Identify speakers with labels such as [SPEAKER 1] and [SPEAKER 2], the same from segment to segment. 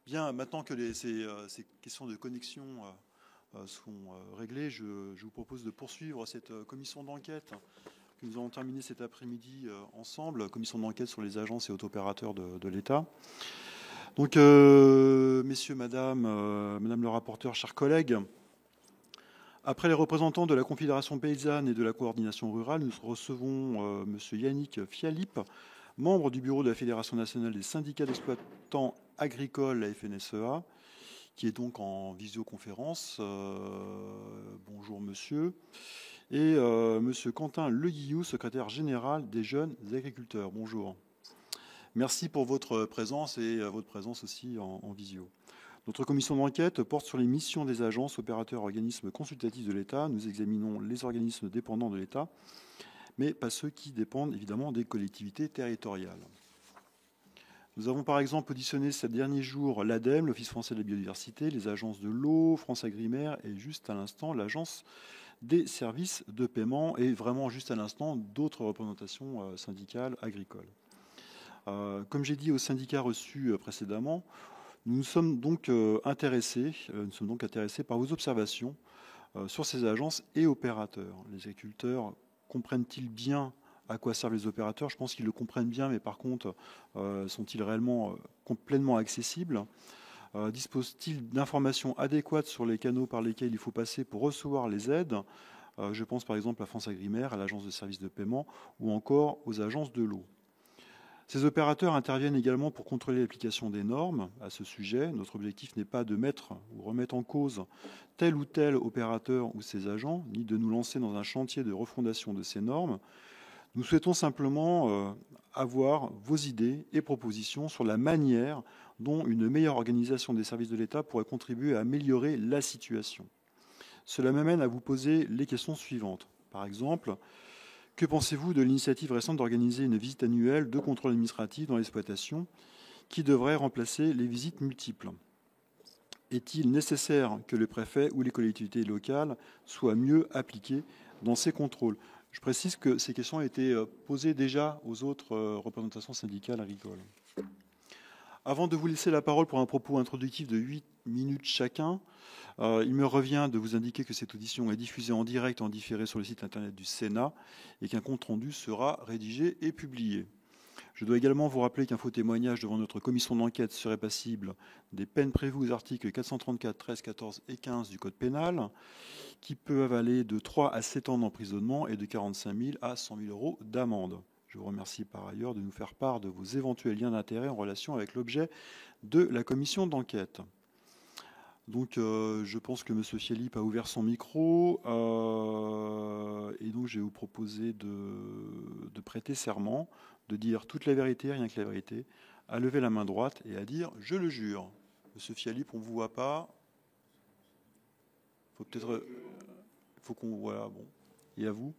[SPEAKER 1] Bien, maintenant que ces questions de connexion sont réglées, je vous propose de poursuivre cette commission d'enquête que nous allons terminer cet après-midi ensemble, commission d'enquête sur les agences et auto-opérateurs de l'État. Donc, messieurs, madame le rapporteur, chers collègues, après les représentants de la Confédération paysanne et de la coordination rurale, nous recevons monsieur Yannick Fialip, membre du bureau de la Fédération nationale des syndicats d'exploitants agricoles, la FNSEA, qui est donc en visioconférence. Bonjour monsieur. Et monsieur Quentin Leguillou, secrétaire général des jeunes agriculteurs. Bonjour. Merci pour votre présence et votre présence aussi en visio. Notre commission d'enquête porte sur les missions des agences, opérateurs, organismes consultatifs de l'État. Nous examinons les organismes dépendants de l'État, mais pas ceux qui dépendent évidemment des collectivités territoriales. Nous avons par exemple auditionné ces derniers jours l'ADEME, l'Office français de la biodiversité, les agences de l'eau, France Agrimaire et juste à l'instant l'Agence des services de paiement et vraiment juste à l'instant d'autres représentations syndicales agricoles. Comme j'ai dit aux syndicats reçus précédemment, nous sommes donc intéressés par vos observations sur ces agences et opérateurs. Les agriculteurs comprennent-ils bien à quoi servent les opérateurs? Je pense qu'ils le comprennent bien, mais par contre, sont-ils réellement pleinement accessibles? Disposent-ils d'informations adéquates sur les canaux par lesquels il faut passer pour recevoir les aides? Je pense par exemple à France Agrimaire, à l'agence de services de paiement ou encore aux agences de l'eau. Ces opérateurs interviennent également pour contrôler l'application des normes. À ce sujet, notre objectif n'est pas de mettre ou remettre en cause tel ou tel opérateur ou ses agents, ni de nous lancer dans un chantier de refondation de ces normes. Nous souhaitons simplement avoir vos idées et propositions sur la manière dont une meilleure organisation des services de l'État pourrait contribuer à améliorer la situation. Cela m'amène à vous poser les questions suivantes. Par exemple, que pensez-vous de l'initiative récente d'organiser une visite annuelle de contrôle administratif dans l'exploitation qui devrait remplacer les visites multiples? Est-il nécessaire que le préfet ou les collectivités locales soient mieux appliquées dans ces contrôles? Je précise que ces questions ont été posées déjà aux autres représentations syndicales agricoles. Avant de vous laisser la parole pour un propos introductif de 8 minutes chacun, il me revient de vous indiquer que cette audition est diffusée en direct et en différé sur le site internet du Sénat et qu'un compte-rendu sera rédigé et publié. Je dois également vous rappeler qu'un faux témoignage devant notre commission d'enquête serait passible des peines prévues aux articles 434, 13, 14 et 15 du Code pénal, qui peuvent aller de 3 à 7 ans d'emprisonnement et de 45 000 à 100 000 euros d'amende. Je vous remercie par ailleurs de nous faire part de vos éventuels liens d'intérêt en relation avec l'objet de la commission d'enquête. Donc, je pense que M. Fialip a ouvert son micro et donc je vais vous proposer de prêter serment, de dire toute la vérité, rien que la vérité, à lever la main droite et à dire « je le jure ». M. Fialip, on ne vous voit pas. Faut peut-être... faut qu'on... Voilà, bon. Et à vous?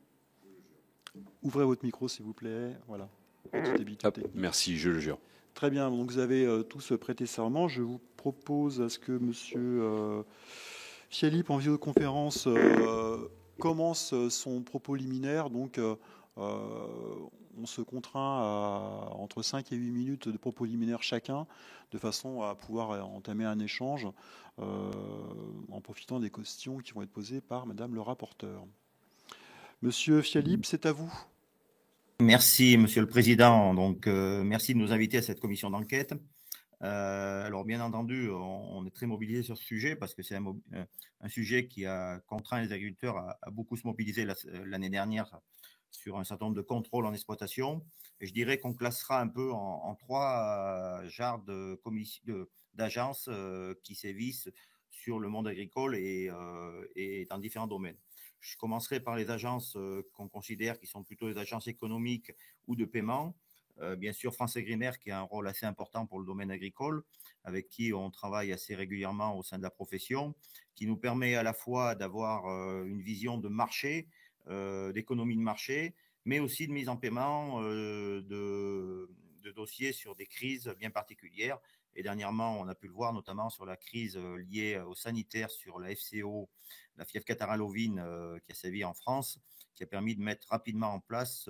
[SPEAKER 1] Ouvrez votre micro, s'il vous plaît. Voilà. Petite habitude technique.
[SPEAKER 2] Merci, je le jure.
[SPEAKER 1] Très bien, donc vous avez tous prêté serment. Je vous propose à ce que M. Fialip, en vidéoconférence, commence son propos liminaire. Donc, on se contraint à entre 5 et 8 minutes de propos liminaire chacun, de façon à pouvoir entamer un échange en profitant des questions qui vont être posées par Madame le rapporteur. Monsieur Fialip, c'est à vous.
[SPEAKER 3] Merci, Monsieur le Président. Donc, merci de nous inviter à cette commission d'enquête. Alors, bien entendu, on est très mobilisé sur ce sujet parce que c'est un sujet qui a contraint les agriculteurs à beaucoup se mobiliser l'année dernière sur un certain nombre de contrôles en exploitation. Et je dirais qu'on classera un peu en trois genres d'agences qui sévissent sur le monde agricole et dans différents domaines. Je commencerai par les agences qu'on considère qui sont plutôt des agences économiques ou de paiement. Bien sûr, France Agrimaire qui a un rôle assez important pour le domaine agricole, avec qui on travaille assez régulièrement au sein de la profession, qui nous permet à la fois d'avoir une vision de marché, d'économie de marché, mais aussi de mise en paiement de dossiers sur des crises bien particulières. Et dernièrement, on a pu le voir notamment sur la crise liée au sanitaire sur la FCO, la fièvre catarrhale ovine qui a sévi en France, qui a permis de mettre rapidement en place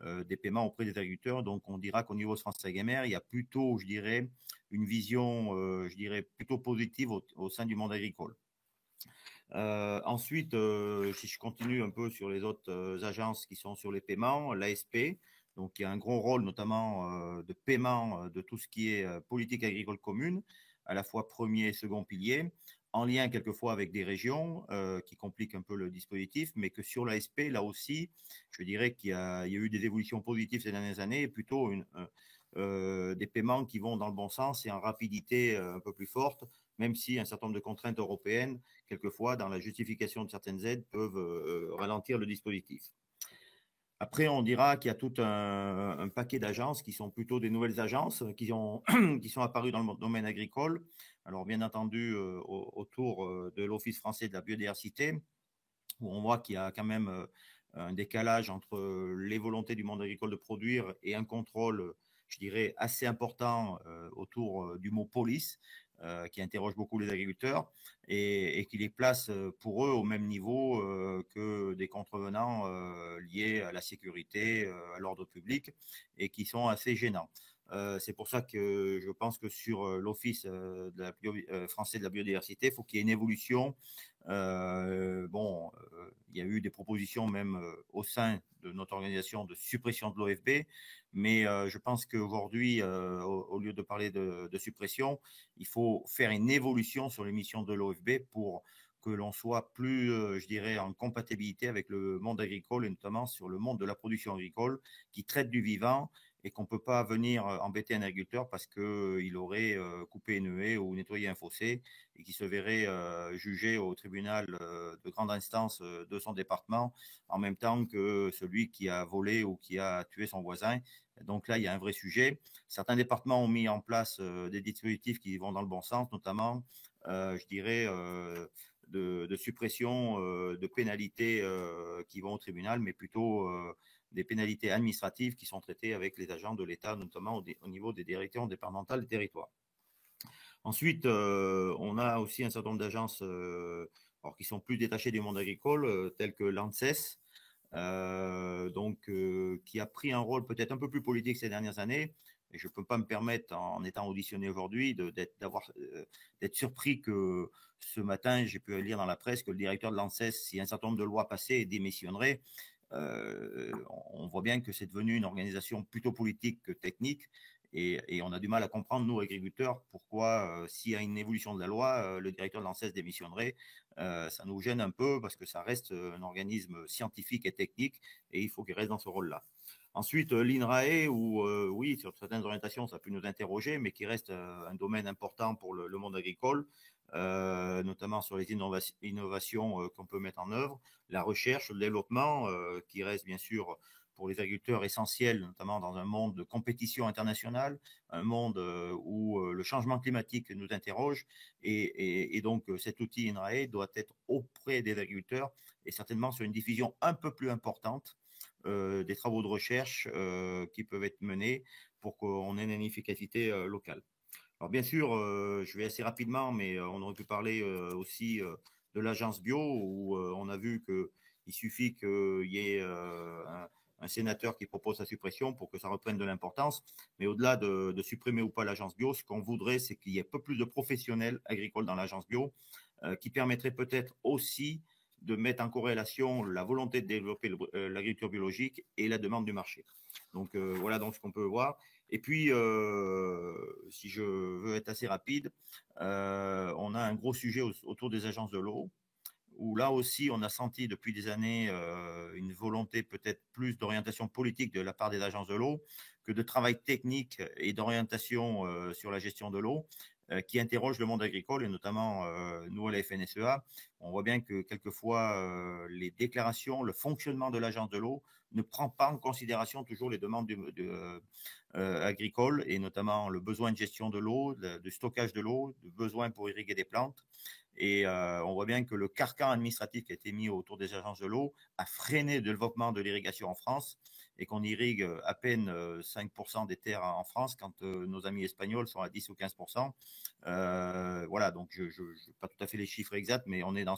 [SPEAKER 3] des paiements auprès des agriculteurs. Donc, on dira qu'au niveau de France Sagemer, il y a plutôt, je dirais, une vision, je dirais, plutôt positive au sein du monde agricole. Ensuite, si je continue un peu sur les autres agences qui sont sur les paiements, l'ASP, donc il y a un gros rôle notamment de paiement de tout ce qui est politique agricole commune, à la fois premier et second pilier, en lien quelquefois avec des régions qui compliquent un peu le dispositif, mais que sur l'ASP, là aussi, je dirais qu'il y a eu des évolutions positives ces dernières années, et plutôt des paiements qui vont dans le bon sens et en rapidité un peu plus forte, même si un certain nombre de contraintes européennes, quelquefois, dans la justification de certaines aides, peuvent ralentir le dispositif. Après, on dira qu'il y a tout un paquet d'agences qui sont plutôt des nouvelles agences qui sont apparues dans le domaine agricole. Alors, bien entendu, autour de l'Office français de la biodiversité, où on voit qu'il y a quand même un décalage entre les volontés du monde agricole de produire et un contrôle, je dirais, assez important autour du mot police, qui interroge beaucoup les agriculteurs et qui les place pour eux au même niveau que des contrevenants liés à la sécurité, à l'ordre public et qui sont assez gênants. C'est pour ça que je pense que sur l'Office français de la biodiversité, il faut qu'il y ait une évolution. Il y a eu des propositions même au sein de notre organisation de suppression de l'OFB, mais je pense qu'aujourd'hui, au lieu de parler de suppression, il faut faire une évolution sur les missions de l'OFB pour que l'on soit plus, je dirais, en compatibilité avec le monde agricole et notamment sur le monde de la production agricole qui traite du vivant et qu'on ne peut pas venir embêter un agriculteur parce qu'il aurait coupé une haie ou nettoyé un fossé et qui se verrait jugé au tribunal de grande instance de son département en même temps que celui qui a volé ou qui a tué son voisin. Donc là, il y a un vrai sujet. Certains départements ont mis en place des dispositifs qui vont dans le bon sens, notamment, je dirais, de suppression de pénalités qui vont au tribunal, mais plutôt des pénalités administratives qui sont traitées avec les agents de l'État, notamment au niveau des directions départementales des territoires. Ensuite, on a aussi un certain nombre d'agences qui sont plus détachées du monde agricole, telles que l'ANSES, qui a pris un rôle peut-être un peu plus politique ces dernières années. Et je ne peux pas me permettre, en étant auditionné aujourd'hui, d'être surpris que ce matin, j'ai pu lire dans la presse que le directeur de l'ANSES, si un certain nombre de lois passaient, démissionnerait. On voit bien que c'est devenu une organisation plutôt politique que technique et on a du mal à comprendre, nous, agriculteurs, pourquoi, s'il y a une évolution de la loi, le directeur de l'ANSES démissionnerait. Ça nous gêne un peu parce que ça reste un organisme scientifique et technique et il faut qu'il reste dans ce rôle-là. Ensuite, l'INRAE, où oui, sur certaines orientations, ça peut nous interroger, mais qui reste un domaine important pour le monde agricole, notamment sur les innovations qu'on peut mettre en œuvre, la recherche, le développement, qui reste bien sûr pour les agriculteurs essentiel, notamment dans un monde de compétition internationale, un monde où le changement climatique nous interroge. Et donc, cet outil INRAE doit être auprès des agriculteurs et certainement sur une diffusion un peu plus importante des travaux de recherche qui peuvent être menés pour qu'on ait une efficacité locale. Alors bien sûr, je vais assez rapidement, mais on aurait pu parler aussi de l'agence bio, où on a vu qu'il suffit qu'il y ait un sénateur qui propose sa suppression pour que ça reprenne de l'importance. Mais au-delà de supprimer ou pas l'agence bio, ce qu'on voudrait, c'est qu'il y ait un peu plus de professionnels agricoles dans l'agence bio, qui permettrait peut-être aussi de mettre en corrélation la volonté de développer l'agriculture biologique et la demande du marché. Donc voilà donc ce qu'on peut voir. Et puis, si je veux être assez rapide, on a un gros sujet autour des agences de l'eau, où là aussi, on a senti depuis des années une volonté peut-être plus d'orientation politique de la part des agences de l'eau que de travail technique et d'orientation sur la gestion de l'eau qui interroge le monde agricole et notamment nous à la FNSEA. On voit bien que quelquefois les déclarations, le fonctionnement de l'agence de l'eau ne prend pas en considération toujours les demandes agricoles et notamment le besoin de gestion de l'eau, de stockage de l'eau, le besoin pour irriguer des plantes. Et on voit bien que le carcan administratif qui a été mis autour des agences de l'eau a freiné le développement de l'irrigation en France et qu'on irrigue à peine 5% des terres en France quand nos amis espagnols sont à 10 ou 15%. Voilà, donc je n'ai pas tout à fait les chiffres exacts, mais on est dans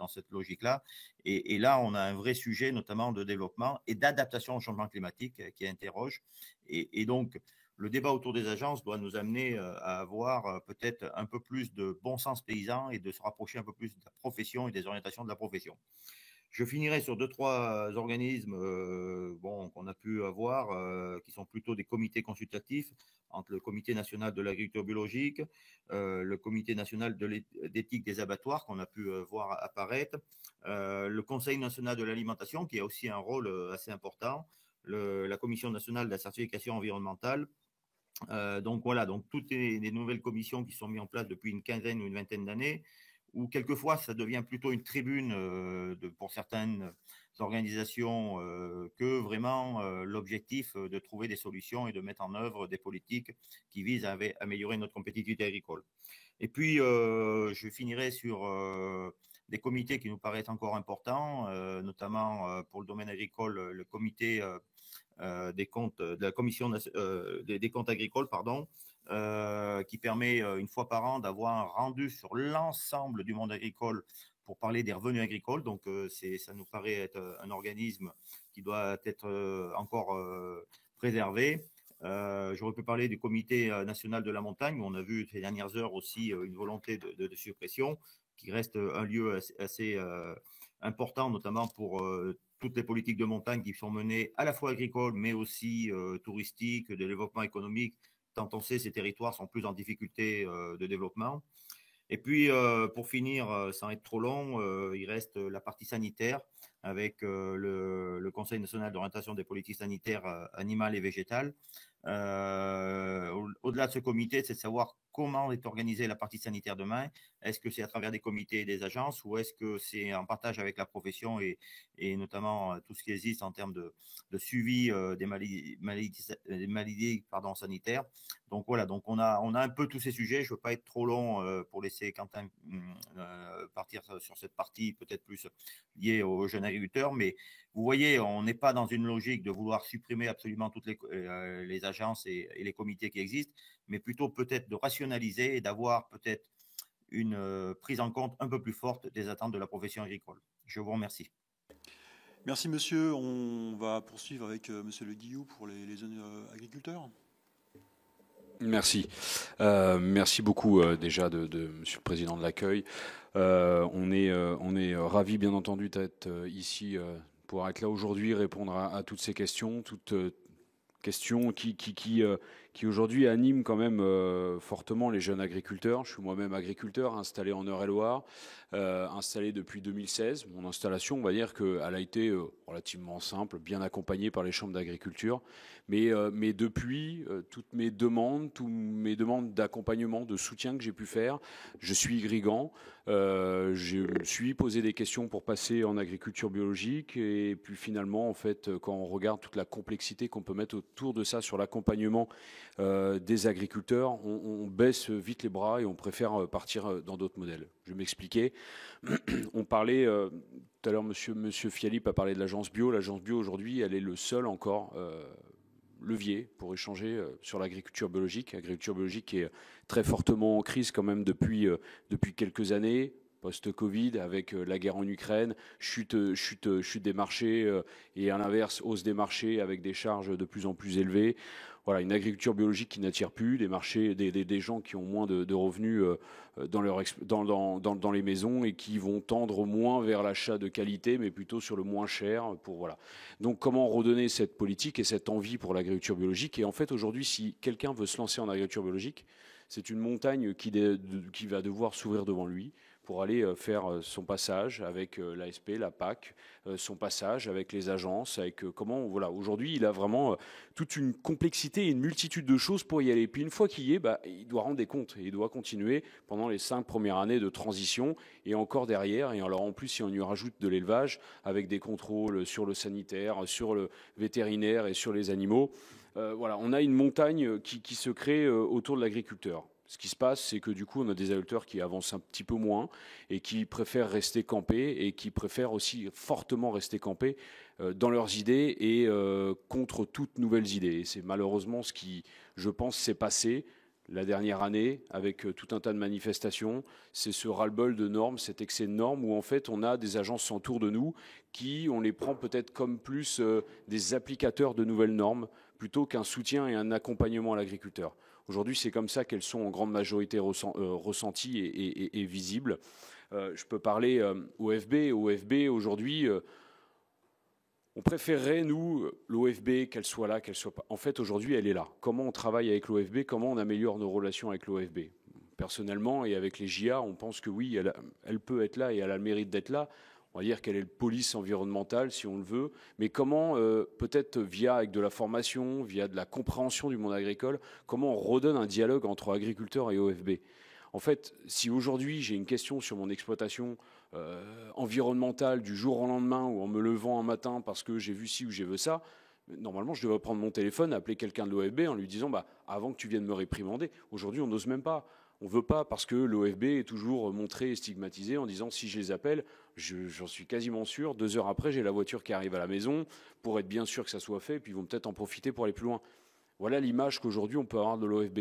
[SPEAKER 3] cette logique-là. Et là, on a un vrai sujet, notamment de développement et d'adaptation au changement climatique qui interroge. Et donc, le débat autour des agences doit nous amener à avoir peut-être un peu plus de bon sens paysan et de se rapprocher un peu plus de la profession et des orientations de la profession. Je finirai sur 2-3 organismes qu'on a pu avoir, qui sont plutôt des comités consultatifs, entre le Comité national de l'agriculture biologique, le Comité national d'éthique des abattoirs qu'on a pu voir apparaître, le Conseil national de l'alimentation qui a aussi un rôle assez important, la Commission nationale de la certification environnementale. Donc voilà, donc toutes les nouvelles commissions qui sont mises en place depuis une quinzaine ou une vingtaine d'années, où quelquefois ça devient plutôt une tribune pour certaines organisations que vraiment l'objectif de trouver des solutions et de mettre en œuvre des politiques qui visent à améliorer notre compétitivité agricole. Et puis, je finirai sur des comités qui nous paraissent encore importants, notamment pour le domaine agricole, le comité des comptes de la commission des comptes agricoles, pardon, qui permet une fois par an d'avoir un rendu sur l'ensemble du monde agricole pour parler des revenus agricoles. Donc, ça nous paraît être un organisme qui doit être encore préservé. J'aurais pu parler du comité national de la montagne, où on a vu ces dernières heures aussi une volonté de suppression, qui reste un lieu assez important, notamment pour toutes les politiques de montagne qui sont menées à la fois agricoles, mais aussi touristiques, de développement économique, tant on sait ces territoires sont plus en difficulté de développement. Et puis, pour finir, sans être trop long, il reste la partie sanitaire avec le Conseil national d'orientation des politiques sanitaires animales et végétales. Au-delà de ce comité, c'est de savoir comment est organisée la partie sanitaire demain. Est-ce que c'est à travers des comités et des agences ou est-ce que c'est en partage avec la profession et notamment tout ce qui existe en termes de suivi des maladies sanitaires. Donc voilà, donc on a un peu tous ces sujets. Je ne veux pas être trop long pour laisser Quentin partir sur cette partie peut-être plus liée aux jeunes agriculteurs, mais vous voyez, on n'est pas dans une logique de vouloir supprimer absolument toutes les agences et les comités qui existent, mais plutôt peut-être de rationaliser et d'avoir peut-être une prise en compte un peu plus forte des attentes de la profession agricole. Je vous remercie.
[SPEAKER 1] Merci monsieur. On va poursuivre avec monsieur Le Guillou pour les jeunes agriculteurs.
[SPEAKER 2] Merci. Merci beaucoup déjà de monsieur le président de l'accueil. On est ravis bien entendu d'être ici pour être là aujourd'hui, répondre à toutes ces questions, toutes questions qui aujourd'hui animent quand même fortement les jeunes agriculteurs. Je suis moi-même agriculteur, installé en Eure-et-Loire, installé depuis 2016. Mon installation, on va dire qu'elle a été relativement simple, bien accompagnée par les chambres d'agriculture. Mais depuis, toutes mes demandes d'accompagnement, de soutien que j'ai pu faire, je suis irrigant. Je me suis posé des questions pour passer en agriculture biologique. Et puis finalement, en fait, quand on regarde toute la complexité qu'on peut mettre autour de ça sur l'accompagnement des agriculteurs, on baisse vite les bras et on préfère partir dans d'autres modèles. Je vais m'expliquer. On parlait tout à l'heure, monsieur Fialip a parlé de l'agence bio. L'agence bio aujourd'hui, elle est le seul encore levier pour échanger sur l'agriculture biologique. L'agriculture biologique qui est très fortement en crise quand même depuis quelques années. Post-Covid, avec la guerre en Ukraine, chute des marchés et à l'inverse, hausse des marchés avec des charges de plus en plus élevées. Voilà, une agriculture biologique qui n'attire plus, des marchés, des gens qui ont moins de revenus dans les maisons et qui vont tendre moins vers l'achat de qualité, mais plutôt sur le moins cher. Voilà. Donc, comment redonner cette politique et cette envie pour l'agriculture biologique? Et en fait, aujourd'hui, si quelqu'un veut se lancer en agriculture biologique, c'est une montagne qui va devoir s'ouvrir devant lui pour aller faire son passage avec l'ASP, la PAC, son passage avec les agences, avec voilà. Aujourd'hui, il a vraiment toute une complexité et une multitude de choses pour y aller. Puis une fois qu'il y est, il doit rendre des comptes et il doit continuer pendant les 5 premières années de transition et encore derrière. Et alors en plus, si on y rajoute de l'élevage avec des contrôles sur le sanitaire, sur le vétérinaire et sur les animaux, voilà, on a une montagne qui se crée autour de l'agriculteur. Ce qui se passe, c'est que du coup, on a des agriculteurs qui avancent un petit peu moins et qui préfèrent rester campés et qui préfèrent aussi fortement rester campés dans leurs idées et contre toutes nouvelles idées. Et c'est malheureusement ce qui, je pense, s'est passé la dernière année avec tout un tas de manifestations. C'est ce ras-le-bol de normes, cet excès de normes où en fait on a des agences autour de nous qui, on les prend peut-être comme plus des applicateurs de nouvelles normes plutôt qu'un soutien et un accompagnement à l'agriculteur. Aujourd'hui, c'est comme ça qu'elles sont en grande majorité ressenties et visibles. Je peux parler OFB. OFB, aujourd'hui, on préférerait, nous, l'OFB, qu'elle soit là, qu'elle soit pas. En fait, aujourd'hui, elle est là. Comment on travaille avec l'OFB? Comment on améliore nos relations avec l'OFB? Personnellement, et avec les JA, on pense que oui, elle peut être là et elle a le mérite d'être là. On va dire qu'elle est le police environnemental, si on le veut. Mais comment, peut-être via avec de la formation, via de la compréhension du monde agricole, comment on redonne un dialogue entre agriculteurs et OFB? En fait, si aujourd'hui j'ai une question sur mon exploitation environnementale du jour au lendemain ou en me levant un matin parce que j'ai vu ci ou j'ai vu ça, normalement je devrais prendre mon téléphone, appeler quelqu'un de l'OFB en lui disant avant que tu viennes me réprimander. Aujourd'hui, on n'ose même pas. On ne veut pas parce que l'OFB est toujours montré et stigmatisé en disant si je les appelle, j'en suis quasiment sûr, 2 heures après, j'ai la voiture qui arrive à la maison pour être bien sûr que ça soit fait, puis ils vont peut-être en profiter pour aller plus loin. Voilà l'image qu'aujourd'hui on peut avoir de l'OFB.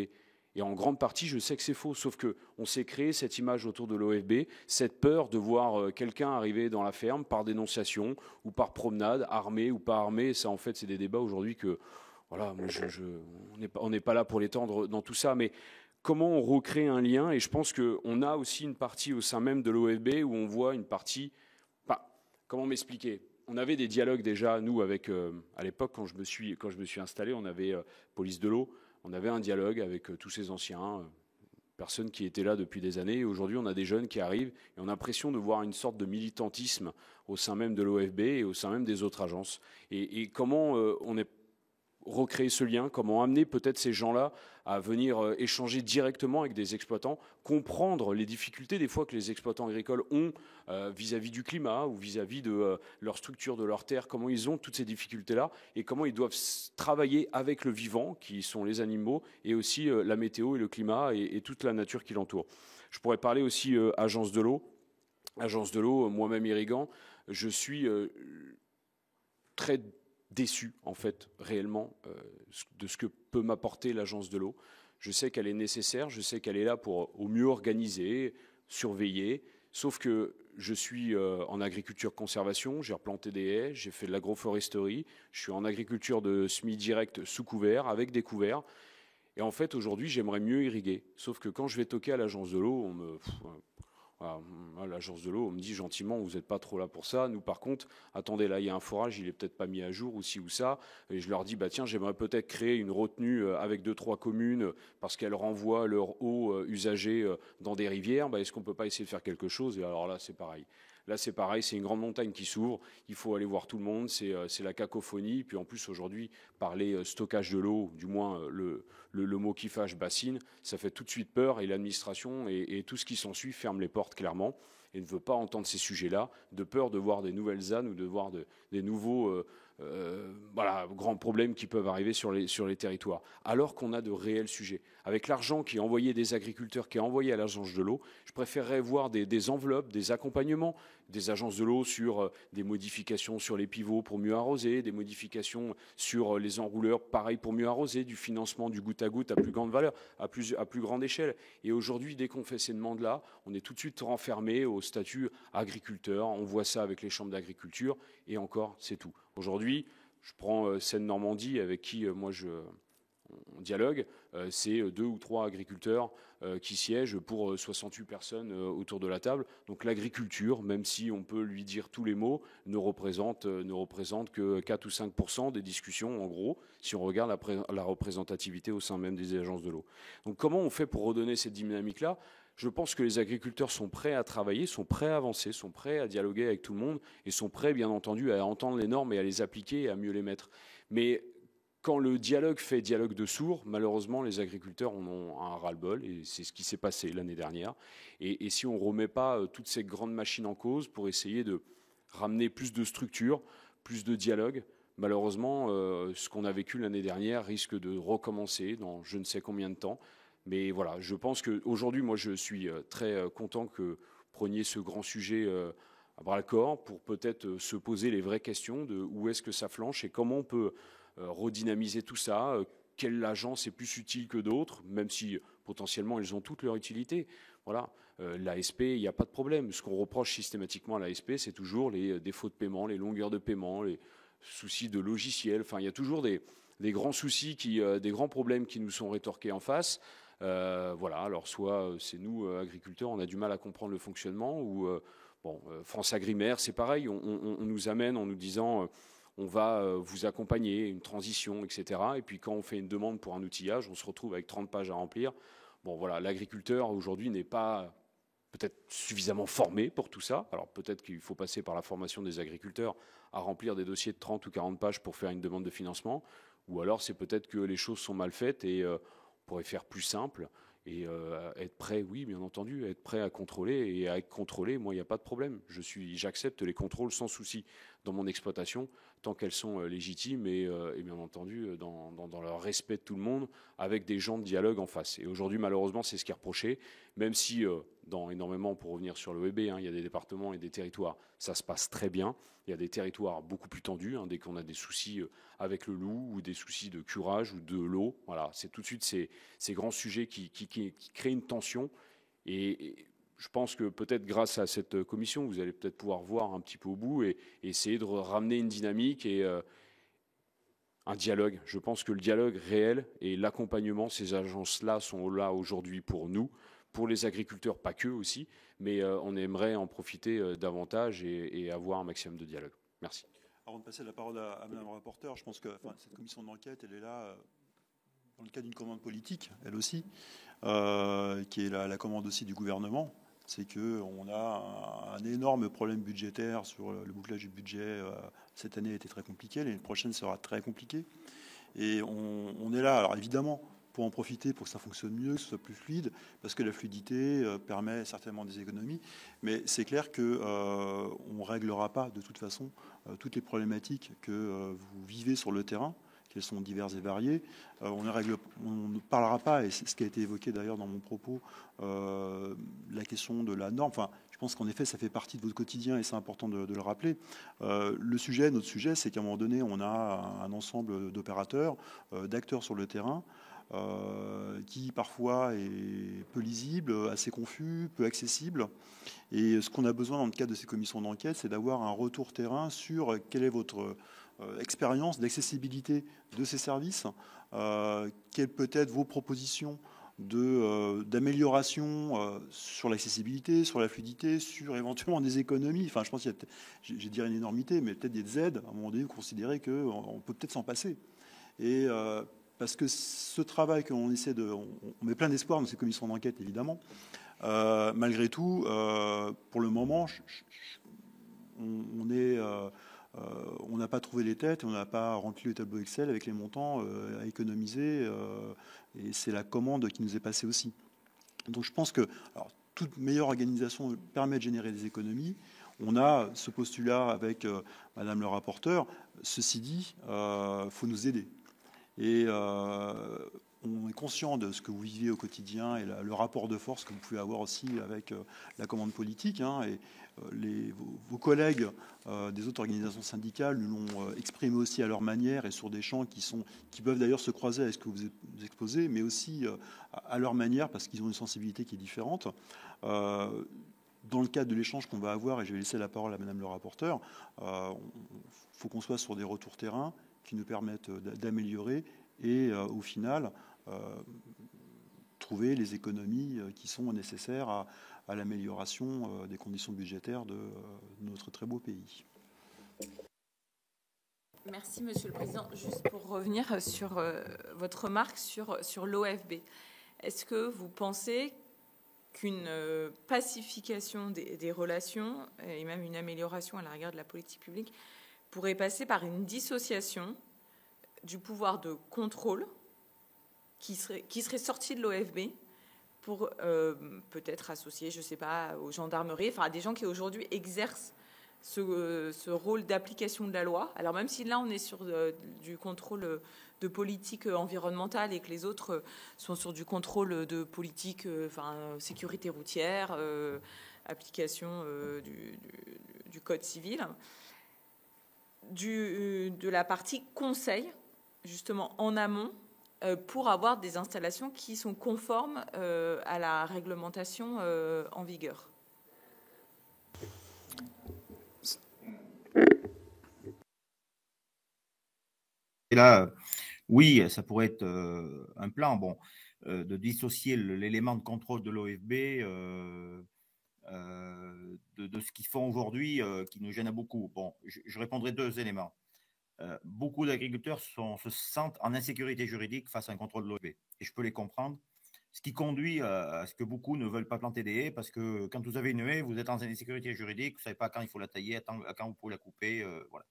[SPEAKER 2] Et en grande partie, je sais que c'est faux, sauf qu'on s'est créé cette image autour de l'OFB, cette peur de voir quelqu'un arriver dans la ferme par dénonciation ou par promenade, armé ou pas armé. Ça, en fait, c'est des débats aujourd'hui que, voilà, moi, on n'est pas là pour l'étendre dans tout ça, mais comment on recrée un lien? Et je pense qu'on a aussi une partie au sein même de l'OFB où on voit une partie... comment m'expliquer? On avait des dialogues déjà, nous, avec... à l'époque, quand je me suis installé, on avait Police de l'eau. On avait un dialogue avec tous ces anciens, personnes qui étaient là depuis des années. Et aujourd'hui, on a des jeunes qui arrivent et on a l'impression de voir une sorte de militantisme au sein même de l'OFB et au sein même des autres agences. Et comment on est recréer ce lien, comment amener peut-être ces gens-là à venir échanger directement avec des exploitants, comprendre les difficultés des fois que les exploitants agricoles ont vis-à-vis du climat ou vis-à-vis de leur structure de leur terre, comment ils ont toutes ces difficultés-là et comment ils doivent travailler avec le vivant, qui sont les animaux, et aussi la météo et le climat et toute la nature qui l'entoure. Je pourrais parler aussi agence de l'eau. Agence de l'eau, moi-même irrigant, je suis très déçu, en fait, réellement, de ce que peut m'apporter l'agence de l'eau. Je sais qu'elle est nécessaire, je sais qu'elle est là pour au mieux organiser, surveiller, sauf que je suis en agriculture conservation, j'ai replanté des haies, j'ai fait de l'agroforesterie, je suis en agriculture de semis direct sous couvert, avec des couverts, et en fait, aujourd'hui, j'aimerais mieux irriguer. Sauf que quand je vais toquer à l'agence de l'eau, on me... À l'agence de l'eau, on me dit gentiment, vous n'êtes pas trop là pour ça. Nous, par contre, attendez, là, il y a un forage, il n'est peut-être pas mis à jour, ou ci ou ça. Et je leur dis, tiens, j'aimerais peut-être créer une retenue avec 2-3 communes parce qu'elles renvoient leur eau usagée dans des rivières. Est-ce qu'on ne peut pas essayer de faire quelque chose? Et alors là, c'est pareil. Là, c'est pareil, c'est une grande montagne qui s'ouvre. Il faut aller voir tout le monde. C'est la cacophonie. Puis en plus, aujourd'hui, parler stockage de l'eau, du moins le mot qui fâche, bassine, ça fait tout de suite peur. Et l'administration et tout ce qui s'ensuit ferme les portes clairement et ne veut pas entendre ces sujets-là, de peur de voir des nouvelles ânes ou de voir des nouveaux grands problèmes qui peuvent arriver sur les territoires. Alors qu'on a de réels sujets. Avec l'argent qui est envoyé des agriculteurs, qui est envoyé à l'agence de l'eau, je préférerais voir des enveloppes, des accompagnements des agences de l'eau sur des modifications sur les pivots pour mieux arroser, des modifications sur les enrouleurs, pareil pour mieux arroser, du financement du goutte à goutte à plus grande valeur, à plus grande échelle. Et aujourd'hui, dès qu'on fait ces demandes-là, on est tout de suite renfermé au statut agriculteur. On voit ça avec les chambres d'agriculture et encore, c'est tout. Aujourd'hui, je prends Seine-Normandie avec qui on dialogue, c'est 2 ou 3 agriculteurs qui siègent pour 68 personnes autour de la table. Donc l'agriculture, même si on peut lui dire tous les mots, ne représente que 4 ou 5% des discussions, en gros, si on regarde la représentativité au sein même des agences de l'eau. Donc comment on fait pour redonner cette dynamique-là ? Je pense que les agriculteurs sont prêts à travailler, sont prêts à avancer, sont prêts à dialoguer avec tout le monde et sont prêts, bien entendu, à entendre les normes et à les appliquer et à mieux les mettre. Mais quand le dialogue fait dialogue de sourds, malheureusement, les agriculteurs en ont un ras-le-bol, et c'est ce qui s'est passé l'année dernière. Et si on ne remet pas toutes ces grandes machines en cause pour essayer de ramener plus de structure, plus de dialogue, malheureusement, ce qu'on a vécu l'année dernière risque de recommencer dans je ne sais combien de temps. Mais voilà, je pense qu'aujourd'hui, moi, je suis très content que vous preniez ce grand sujet à bras-le-corps pour peut-être se poser les vraies questions de où est-ce que ça flanche et comment on peut redynamiser tout ça. Quelle agence est plus utile que d'autres, même si potentiellement elles ont toutes leur utilité. Voilà, l'ASP, il n'y a pas de problème. Ce qu'on reproche systématiquement à l'ASP, c'est toujours les défauts de paiement, les longueurs de paiement, les soucis de logiciel. Enfin, il y a toujours des grands soucis, des grands problèmes qui nous sont rétorqués en face. Voilà, alors soit c'est nous, agriculteurs, on a du mal à comprendre le fonctionnement, ou France Agrimaire, c'est pareil, on nous amène en nous disant on va vous accompagner, une transition, etc. Et puis quand on fait une demande pour un outillage, on se retrouve avec 30 pages à remplir. Bon voilà, l'agriculteur aujourd'hui n'est pas peut-être suffisamment formé pour tout ça. Alors peut-être qu'il faut passer par la formation des agriculteurs à remplir des dossiers de 30 ou 40 pages pour faire une demande de financement. Ou alors c'est peut-être que les choses sont mal faites et on pourrait faire plus simple et être prêt, oui, bien entendu, être prêt à contrôler. Et à être contrôlé, moi, il n'y a pas de problème. J'accepte les contrôles sans souci dans mon exploitation, tant qu'elles sont légitimes et bien entendu dans leur respect de tout le monde, avec des gens de dialogue en face. Et aujourd'hui, malheureusement, c'est ce qui est reproché, même si dans énormément, pour revenir sur l'OEB, il y a des départements et des territoires, ça se passe très bien. Il y a des territoires beaucoup plus tendus, dès qu'on a des soucis avec le loup ou des soucis de curage ou de l'eau. Voilà, c'est tout de suite ces grands sujets qui créent une tension. Et je pense que peut-être grâce à cette commission, vous allez peut-être pouvoir voir un petit peu au bout et essayer de ramener une dynamique et un dialogue. Je pense que le dialogue réel et l'accompagnement, ces agences-là sont là aujourd'hui pour nous, pour les agriculteurs, pas que aussi, mais on aimerait en profiter davantage et avoir un maximum de dialogue. Merci.
[SPEAKER 1] Avant de passer la parole à Madame le rapporteur, je pense que cette commission d'enquête, elle est là dans le cadre d'une commande politique, elle aussi, qui est la commande aussi du gouvernement. C'est qu'on a un énorme problème budgétaire sur le bouclage du budget. Cette année a été très compliquée, l'année prochaine sera très compliquée. Et on est là, alors évidemment, pour en profiter, pour que ça fonctionne mieux, que ce soit plus fluide, parce que la fluidité permet certainement des économies. Mais c'est clair qu'on ne réglera pas de toute façon toutes les problématiques que vous vivez sur le terrain, qu'elles sont diverses et variées. On ne parlera pas, et c'est ce qui a été évoqué d'ailleurs dans mon propos, la question de la norme. Enfin, je pense qu'en effet, ça fait partie de votre quotidien et c'est important de le rappeler. Notre sujet, c'est qu'à un moment donné, on a un ensemble d'opérateurs, d'acteurs sur le terrain, qui parfois est peu lisible, assez confus, peu accessible. Et ce qu'on a besoin dans le cadre de ces commissions d'enquête, c'est d'avoir un retour terrain sur quelle est votre expérience d'accessibilité de ces services, quelles peuvent être vos propositions d'amélioration sur l'accessibilité, sur la fluidité, sur éventuellement des économies. Enfin, je pense qu'il y a, j'ai dit une énormité, mais peut-être des aides. À un moment donné, vous considérez qu'on peut peut-être s'en passer. Et parce que ce travail qu'on essaie on met plein d'espoir dans ces commissions d'enquête, évidemment. Malgré tout, pour le moment, on n'a pas trouvé les têtes, on n'a pas rempli le tableau Excel avec les montants à économiser, et c'est la commande qui nous est passée aussi. Donc je pense que toute meilleure organisation permet de générer des économies. On a ce postulat avec Madame le rapporteur. Ceci dit, faut nous aider. Et on est conscient de ce que vous vivez au quotidien et le rapport de force que vous pouvez avoir aussi avec la commande politique. Et vos collègues des autres organisations syndicales nous l'ont exprimé aussi à leur manière et sur des champs qui peuvent d'ailleurs se croiser avec ce que vous exposez, mais aussi à leur manière parce qu'ils ont une sensibilité qui est différente. Dans le cadre de l'échange qu'on va avoir, et je vais laisser la parole à Madame le rapporteur, il faut qu'on soit sur des retours terrain qui nous permettent d'améliorer et au final trouver les économies qui sont nécessaires à l'amélioration des conditions budgétaires de notre très beau pays.
[SPEAKER 4] Merci Monsieur le Président. Juste pour revenir sur votre remarque sur l'OFB. Est-ce que vous pensez qu'une pacification des relations et même une amélioration à la rigueur de la politique publique pourrait passer par une dissociation du pouvoir de contrôle qui serait sorti de l'OFB pour peut-être associer, je ne sais pas, aux gendarmeries, enfin à des gens qui aujourd'hui exercent ce rôle d'application de la loi. Alors même si là on est sur du contrôle de politique environnementale et que les autres sont sur du contrôle de politique, sécurité routière, application du code civil, de la partie conseil, justement en amont, pour avoir des installations qui sont conformes à la réglementation en vigueur.
[SPEAKER 3] Et là, oui, ça pourrait être un plan, de dissocier l'élément de contrôle de l'OFB de ce qu'ils font aujourd'hui, qui nous gêne beaucoup. Bon, je répondrai 2 éléments. Beaucoup d'agriculteurs se sentent en insécurité juridique face à un contrôle de l'OFB, et je peux les comprendre. Ce qui conduit à ce que beaucoup ne veulent pas planter des haies, parce que quand vous avez une haie, vous êtes en insécurité juridique, vous ne savez pas quand il faut la tailler, à quand vous pouvez la couper, voilà.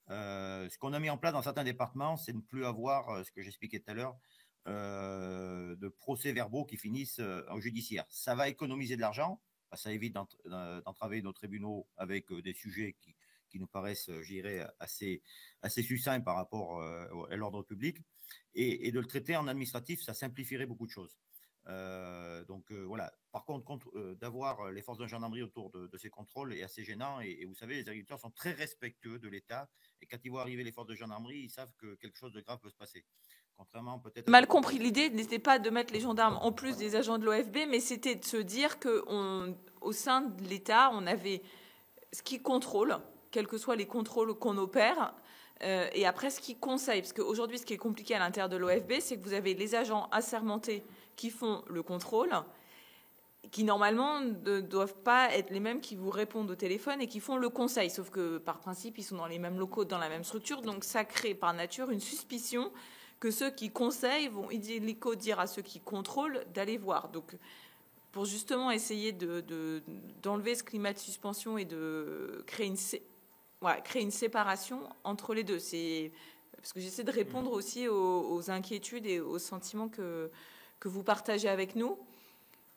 [SPEAKER 3] Ce qu'on a mis en place dans certains départements, c'est de ne plus avoir, ce que j'expliquais tout à l'heure, de procès-verbaux qui finissent en judiciaire. Ça va économiser de l'argent, ça évite d'entraver nos tribunaux avec des sujets qui nous paraissent, je dirais, assez succincts par rapport à l'ordre public. Et de le traiter en administratif, ça simplifierait beaucoup de choses. Voilà. Par contre, d'avoir les forces de gendarmerie autour de ces contrôles est assez gênant. Et vous savez, les agriculteurs sont très respectueux de l'État. Et quand ils voient arriver les forces de gendarmerie, ils savent que quelque chose de grave peut se passer. Contrairement peut-être.
[SPEAKER 4] Mal compris, l'idée n'était pas de mettre les gendarmes en plus des agents de l'OFB, mais c'était de se dire qu'au sein de l'État, on avait ce qui contrôle, quels que soient les contrôles qu'on opère, et après ce qui conseille. Parce qu'aujourd'hui, ce qui est compliqué à l'intérieur de l'OFB, c'est que vous avez les agents assermentés qui font le contrôle, qui normalement ne doivent pas être les mêmes qui vous répondent au téléphone et qui font le conseil. Sauf que par principe, ils sont dans les mêmes locaux, dans la même structure, donc ça crée par nature une suspicion que ceux qui conseillent vont illico dire à ceux qui contrôlent d'aller voir. Donc, pour justement essayer d'enlever ce climat de suspension et de créer une séparation entre les deux. C'est parce que j'essaie de répondre aussi aux inquiétudes et aux sentiments que vous partagez avec nous.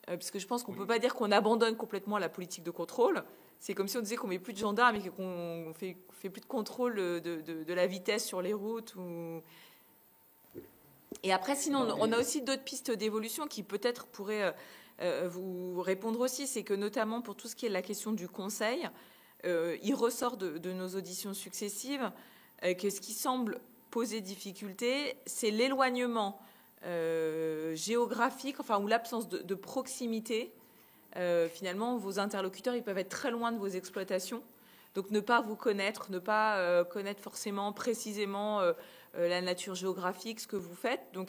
[SPEAKER 4] Parce que je pense qu'on ne peut pas dire qu'on abandonne complètement la politique de contrôle. C'est comme si on disait qu'on ne met plus de gendarmes et qu'on ne fait plus de contrôle de la vitesse sur les routes. Et après, sinon, on a aussi d'autres pistes d'évolution qui peut-être pourraient vous répondre aussi. C'est que notamment pour tout ce qui est la question du conseil, il ressort de nos auditions successives que ce qui semble poser difficulté, c'est l'éloignement géographique, ou l'absence de proximité. Finalement, vos interlocuteurs, ils peuvent être très loin de vos exploitations. Donc, ne pas vous connaître, ne pas connaître forcément précisément la nature géographique, ce que vous faites. Donc,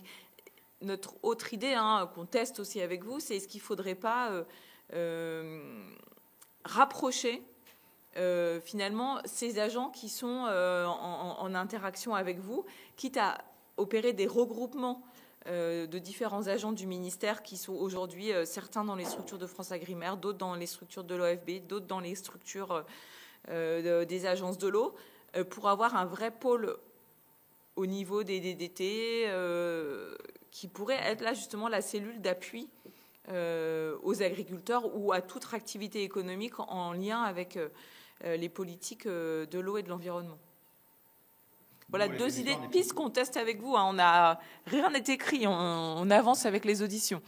[SPEAKER 4] notre autre idée, qu'on teste aussi avec vous, c'est est-ce qu'il ne faudrait pas rapprocher finalement ces agents qui sont en interaction avec vous, quitte à opérer des regroupements de différents agents du ministère qui sont aujourd'hui certains dans les structures de France Agrimaire, d'autres dans les structures de l'OFB, d'autres dans les structures des agences de l'eau, pour avoir un vrai pôle au niveau des DDT qui pourrait être là justement la cellule d'appui aux agriculteurs ou à toute activité économique en lien avec les politiques de l'eau et de l'environnement. Voilà, 2 idées de pistes qu'on teste avec vous. Rien n'est écrit, on avance avec les auditions.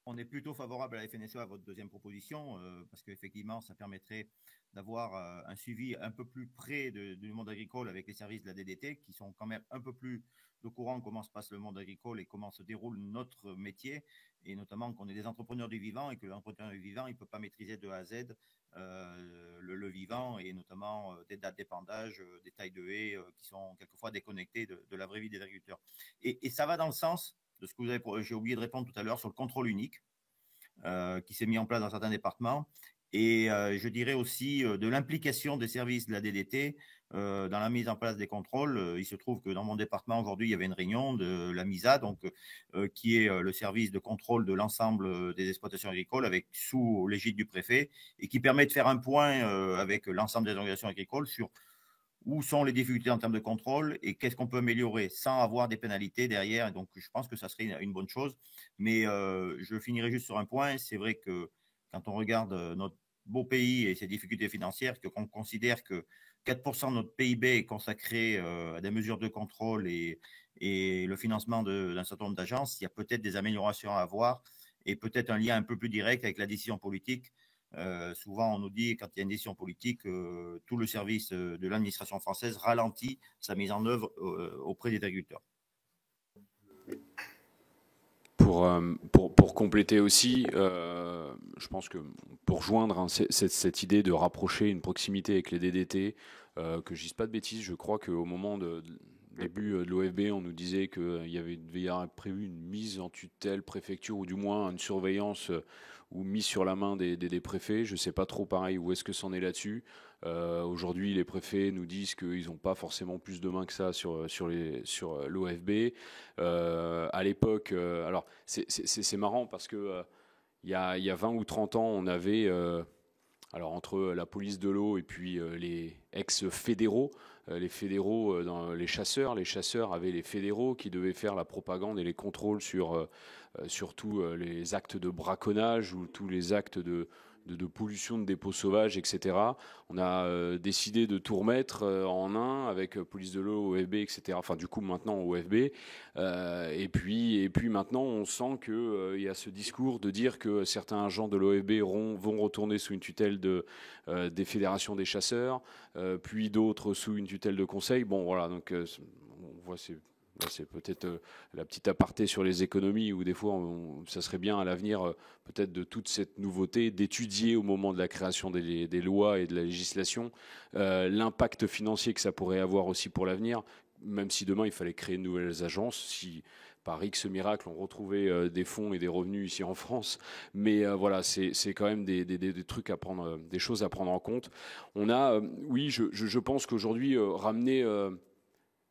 [SPEAKER 3] On est plutôt favorable à la FNSEA, à votre deuxième proposition, parce qu'effectivement, ça permettrait d'avoir un suivi un peu plus près du monde agricole avec les services de la DDT, qui sont quand même un peu plus au courant de comment se passe le monde agricole et comment se déroule notre métier, et notamment qu'on est des entrepreneurs du vivant et que l'entrepreneur du vivant, il ne peut pas maîtriser de A à Z le vivant, et notamment des dates d'épandage, des tailles de haies qui sont quelquefois déconnectées de la vraie vie des agriculteurs. Et ça va dans le sens de ce que j'ai oublié de répondre tout à l'heure sur le contrôle unique qui s'est mis en place dans certains départements, et je dirais aussi de l'implication des services de la DDT dans la mise en place des contrôles. Il se trouve que dans mon département aujourd'hui, il y avait une réunion de la MISA, donc qui est le service de contrôle de l'ensemble des exploitations agricoles, avec sous l'égide du préfet, et qui permet de faire un point avec l'ensemble des organisations agricoles sur où sont les difficultés en termes de contrôle et qu'est-ce qu'on peut améliorer sans avoir des pénalités derrière. Et donc, je pense que ça serait une bonne chose. Mais je finirai juste sur un point. C'est vrai que quand on regarde beau pays et ses difficultés financières, qu'on considère que 4% de notre PIB est consacré à des mesures de contrôle et le financement d'un certain nombre d'agences, il y a peut-être des améliorations à avoir et peut-être un lien un peu plus direct avec la décision politique. Souvent, on nous dit, quand il y a une décision politique, tout le service de l'administration française ralentit sa mise en œuvre auprès des agriculteurs.
[SPEAKER 2] Pour compléter aussi, je pense que pour joindre cette idée de rapprocher une proximité avec les DDT, que je dise pas de bêtises, je crois qu'au moment de début de l'OFB, on nous disait qu'il devait y avoir prévu une mise en tutelle préfecture ou du moins une surveillance ou mise sur la main des préfets. Je ne sais pas trop pareil où est-ce que c'en est là-dessus. Aujourd'hui, les préfets nous disent qu'ils n'ont pas forcément plus de main que ça sur l'OFB. À l'époque, alors c'est marrant parce que il y a 20 ou 30 ans, on avait alors entre la police de l'eau et puis les ex-fédéraux, les fédéraux, dans les chasseurs avaient les fédéraux qui devaient faire la propagande et les contrôles sur tous les actes de braconnage ou tous les actes de pollution de dépôts sauvages, etc. On a décidé de tout remettre en un avec police de l'eau, OFB, etc. Enfin, du coup, maintenant OFB. Et puis maintenant, on sent qu'il y a ce discours de dire que certains agents de l'OFB vont retourner sous une tutelle des fédérations des chasseurs, puis d'autres sous une tutelle de conseil. Bon, voilà, donc on voit c'est peut-être la petite aparté sur les économies où des fois ça serait bien à l'avenir peut-être de toute cette nouveauté d'étudier au moment de la création des lois et de la législation l'impact financier que ça pourrait avoir aussi pour l'avenir, même si demain il fallait créer de nouvelles agences, si par X miracle on retrouvait des fonds et des revenus ici en France, mais voilà, c'est quand même des trucs à prendre, des choses à prendre en compte. On a, oui, je pense qu'aujourd'hui ramener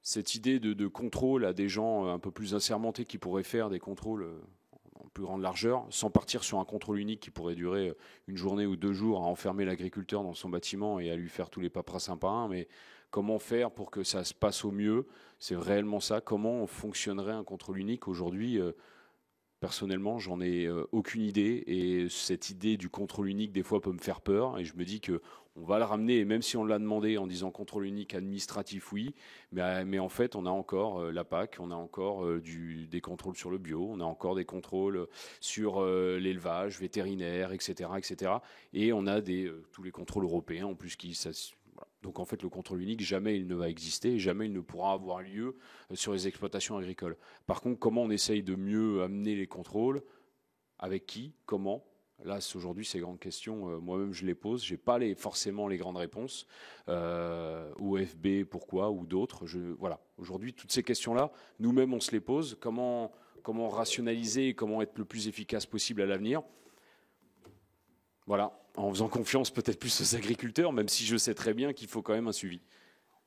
[SPEAKER 2] cette idée de contrôle à des gens un peu plus assermentés qui pourraient faire des contrôles en plus grande largeur, sans partir sur un contrôle unique qui pourrait durer une journée ou 2 jours à enfermer l'agriculteur dans son bâtiment et à lui faire tous les paperasses un par un, mais comment faire pour que ça se passe au mieux? C'est réellement ça. Comment fonctionnerait un contrôle unique aujourd'hui? Personnellement, j'en ai aucune idée et cette idée du contrôle unique des fois peut me faire peur et je me dis que on va le ramener, et même si on l'a demandé en disant contrôle unique administratif, oui, mais en fait on a encore la PAC, on a encore des contrôles sur le bio, on a encore des contrôles sur l'élevage vétérinaire, etc., etc. Et on a tous les contrôles européens en plus voilà. Donc en fait le contrôle unique, jamais il ne va exister, et jamais il ne pourra avoir lieu sur les exploitations agricoles. Par contre, comment on essaye de mieux amener les contrôles? Avec qui? Comment? Là, aujourd'hui, ces grandes questions, moi-même, je les pose. Je n'ai pas forcément les grandes réponses. OFB, pourquoi? Ou d'autres. Voilà. Aujourd'hui, toutes ces questions-là, nous-mêmes, on se les pose. Comment rationaliser et comment être le plus efficace possible à l'avenir? Voilà. En faisant confiance peut-être plus aux agriculteurs, même si je sais très bien qu'il faut quand même un suivi.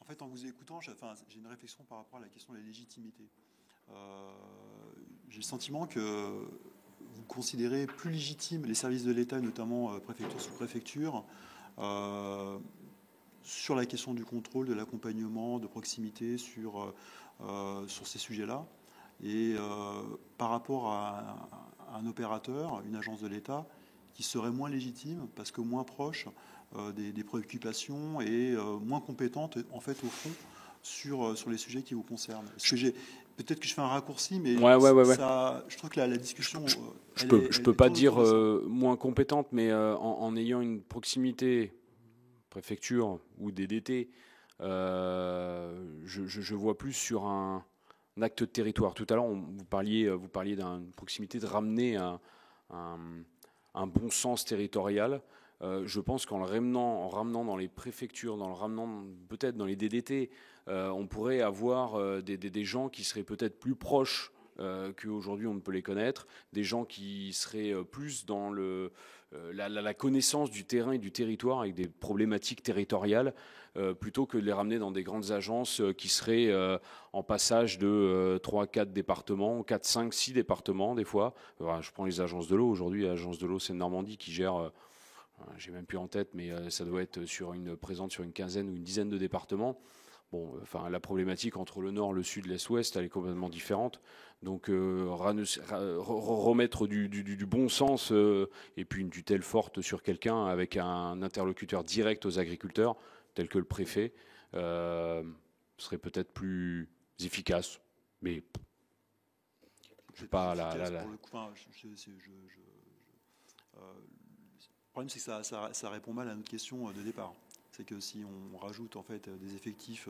[SPEAKER 1] En fait, en vous écoutant, j'ai une réflexion par rapport à la question de la légitimité. J'ai le sentiment que vous considérez plus légitimes les services de l'État, notamment préfecture sous préfecture, sur la question du contrôle, de l'accompagnement, de proximité sur ces sujets-là. Et par rapport à un opérateur, une agence de l'État, qui serait moins légitime parce que moins proche des préoccupations et moins compétente, en fait, au fond, sur les sujets qui vous concernent. Peut-être que je fais un raccourci, mais
[SPEAKER 2] ouais.
[SPEAKER 1] Ça, je trouve que la discussion...
[SPEAKER 2] Je peux pas dire moins compétente, mais en ayant une proximité, préfecture ou DDT, je vois plus sur un acte de territoire. Tout à l'heure, vous parliez d'une proximité, de ramener un bon sens territorial. Je pense qu'en ramenant dans les préfectures, en le ramenant peut-être dans les DDT, on pourrait avoir des gens qui seraient peut-être plus proches qu'aujourd'hui on ne peut les connaître, des gens qui seraient plus dans la connaissance du terrain et du territoire avec des problématiques territoriales, plutôt que de les ramener dans des grandes agences qui seraient en passage de 3, 4 départements, 4, 5, 6 départements des fois. Je prends les agences de l'eau. Aujourd'hui, l'agence de l'eau Seine-Normandie qui gère... j'ai même plus en tête, mais ça doit être présente sur une quinzaine ou une dizaine de départements. Bon, enfin, la problématique entre le nord, le sud, l'est, ouest, elle est complètement différente. Donc, remettre du bon sens et puis une tutelle forte sur quelqu'un avec un interlocuteur direct aux agriculteurs, tel que le préfet, serait peut-être plus efficace. Mais je sais pas la.
[SPEAKER 1] Le problème, c'est que ça répond mal à notre question de départ. C'est que si on rajoute en fait des effectifs,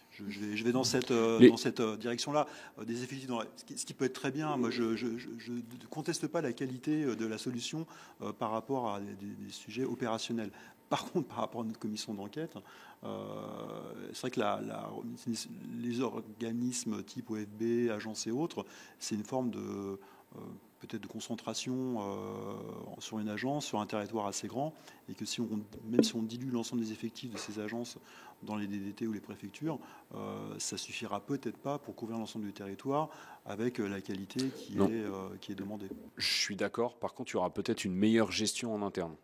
[SPEAKER 1] je vais dans cette direction-là, des effectifs, ce qui peut être très bien. Moi, je ne conteste pas la qualité de la solution par rapport à des sujets opérationnels. Par contre, par rapport à notre commission d'enquête, c'est vrai que les organismes type OFB, agences et autres, c'est une forme de peut-être de concentration sur une agence, sur un territoire assez grand, et que même si on dilue l'ensemble des effectifs de ces agences dans les DDT ou les préfectures, ça suffira peut-être pas pour couvrir l'ensemble du territoire avec la qualité qui est demandée.
[SPEAKER 2] Je suis d'accord. Par contre, il y aura peut-être une meilleure gestion en interne.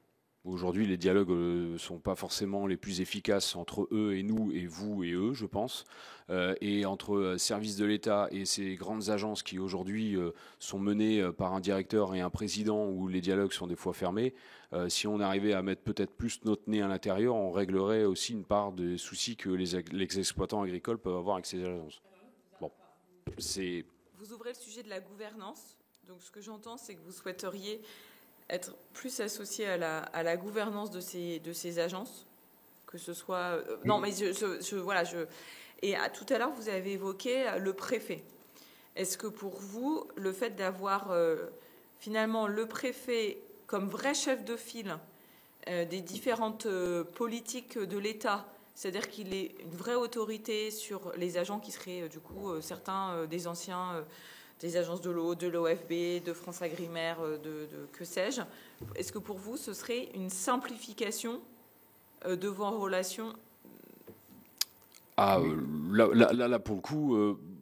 [SPEAKER 2] Aujourd'hui, les dialogues ne sont pas forcément les plus efficaces entre eux et nous, et vous et eux, je pense. Et entre services de l'État et ces grandes agences qui aujourd'hui sont menées par un directeur et un président, où les dialogues sont des fois fermés, si on arrivait à mettre peut-être plus notre nez à l'intérieur, on réglerait aussi une part des soucis que les exploitants agricoles peuvent avoir avec ces agences. Bon, c'est...
[SPEAKER 4] Vous ouvrez le sujet de la gouvernance. Donc ce que j'entends, c'est que vous souhaiteriez être plus associé à la gouvernance de ces agences, que ce soit... non, mais et tout à l'heure, vous avez évoqué le préfet. Est-ce que pour vous, le fait d'avoir finalement le préfet comme vrai chef de file des différentes politiques de l'État, c'est-à-dire qu'il est une vraie autorité sur les agents qui seraient du coup certains des anciens... des agences de l'eau, de l'OFB, de France Agrimaire, de que sais-je. Est-ce que pour vous, ce serait une simplification de vos relations?
[SPEAKER 2] Là, pour le coup,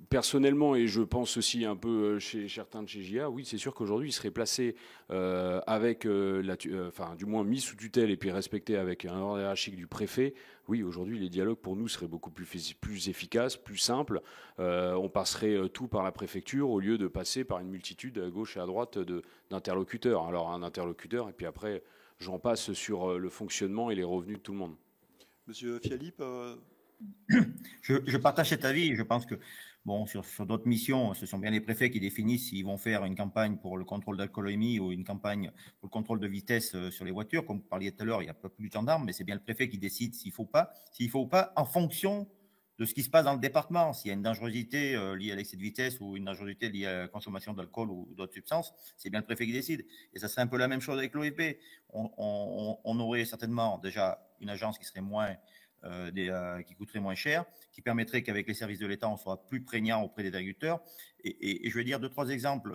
[SPEAKER 2] personnellement, et je pense aussi un peu chez certains de chez JA, oui, c'est sûr qu'aujourd'hui, il serait placé avec, du moins mis sous tutelle et puis respecté avec un ordre hiérarchique du préfet. Oui, aujourd'hui, les dialogues pour nous seraient beaucoup plus efficaces, plus simples. On passerait tout par la préfecture au lieu de passer par une multitude à gauche et à droite d'interlocuteurs. Alors, un interlocuteur, et puis après, j'en passe sur le fonctionnement et les revenus de tout le monde.
[SPEAKER 1] Monsieur Fialip
[SPEAKER 3] Je partage cet avis. Je pense que sur d'autres missions, ce sont bien les préfets qui définissent s'ils vont faire une campagne pour le contrôle d'alcoolémie ou une campagne pour le contrôle de vitesse sur les voitures. Comme vous parliez tout à l'heure, il n'y a pas plus de gendarmes, mais c'est bien le préfet qui décide s'il faut pas, en fonction de ce qui se passe dans le département. S'il y a une dangerosité liée à l'excès de vitesse ou une dangerosité liée à la consommation d'alcool ou d'autres substances, c'est bien le préfet qui décide. Et ça serait un peu la même chose avec l'OFB. On aurait certainement déjà une agence qui serait qui coûterait moins cher, qui permettrait qu'avec les services de l'État, on soit plus prégnant auprès des agriculteurs. Et je vais dire 2-3 exemples.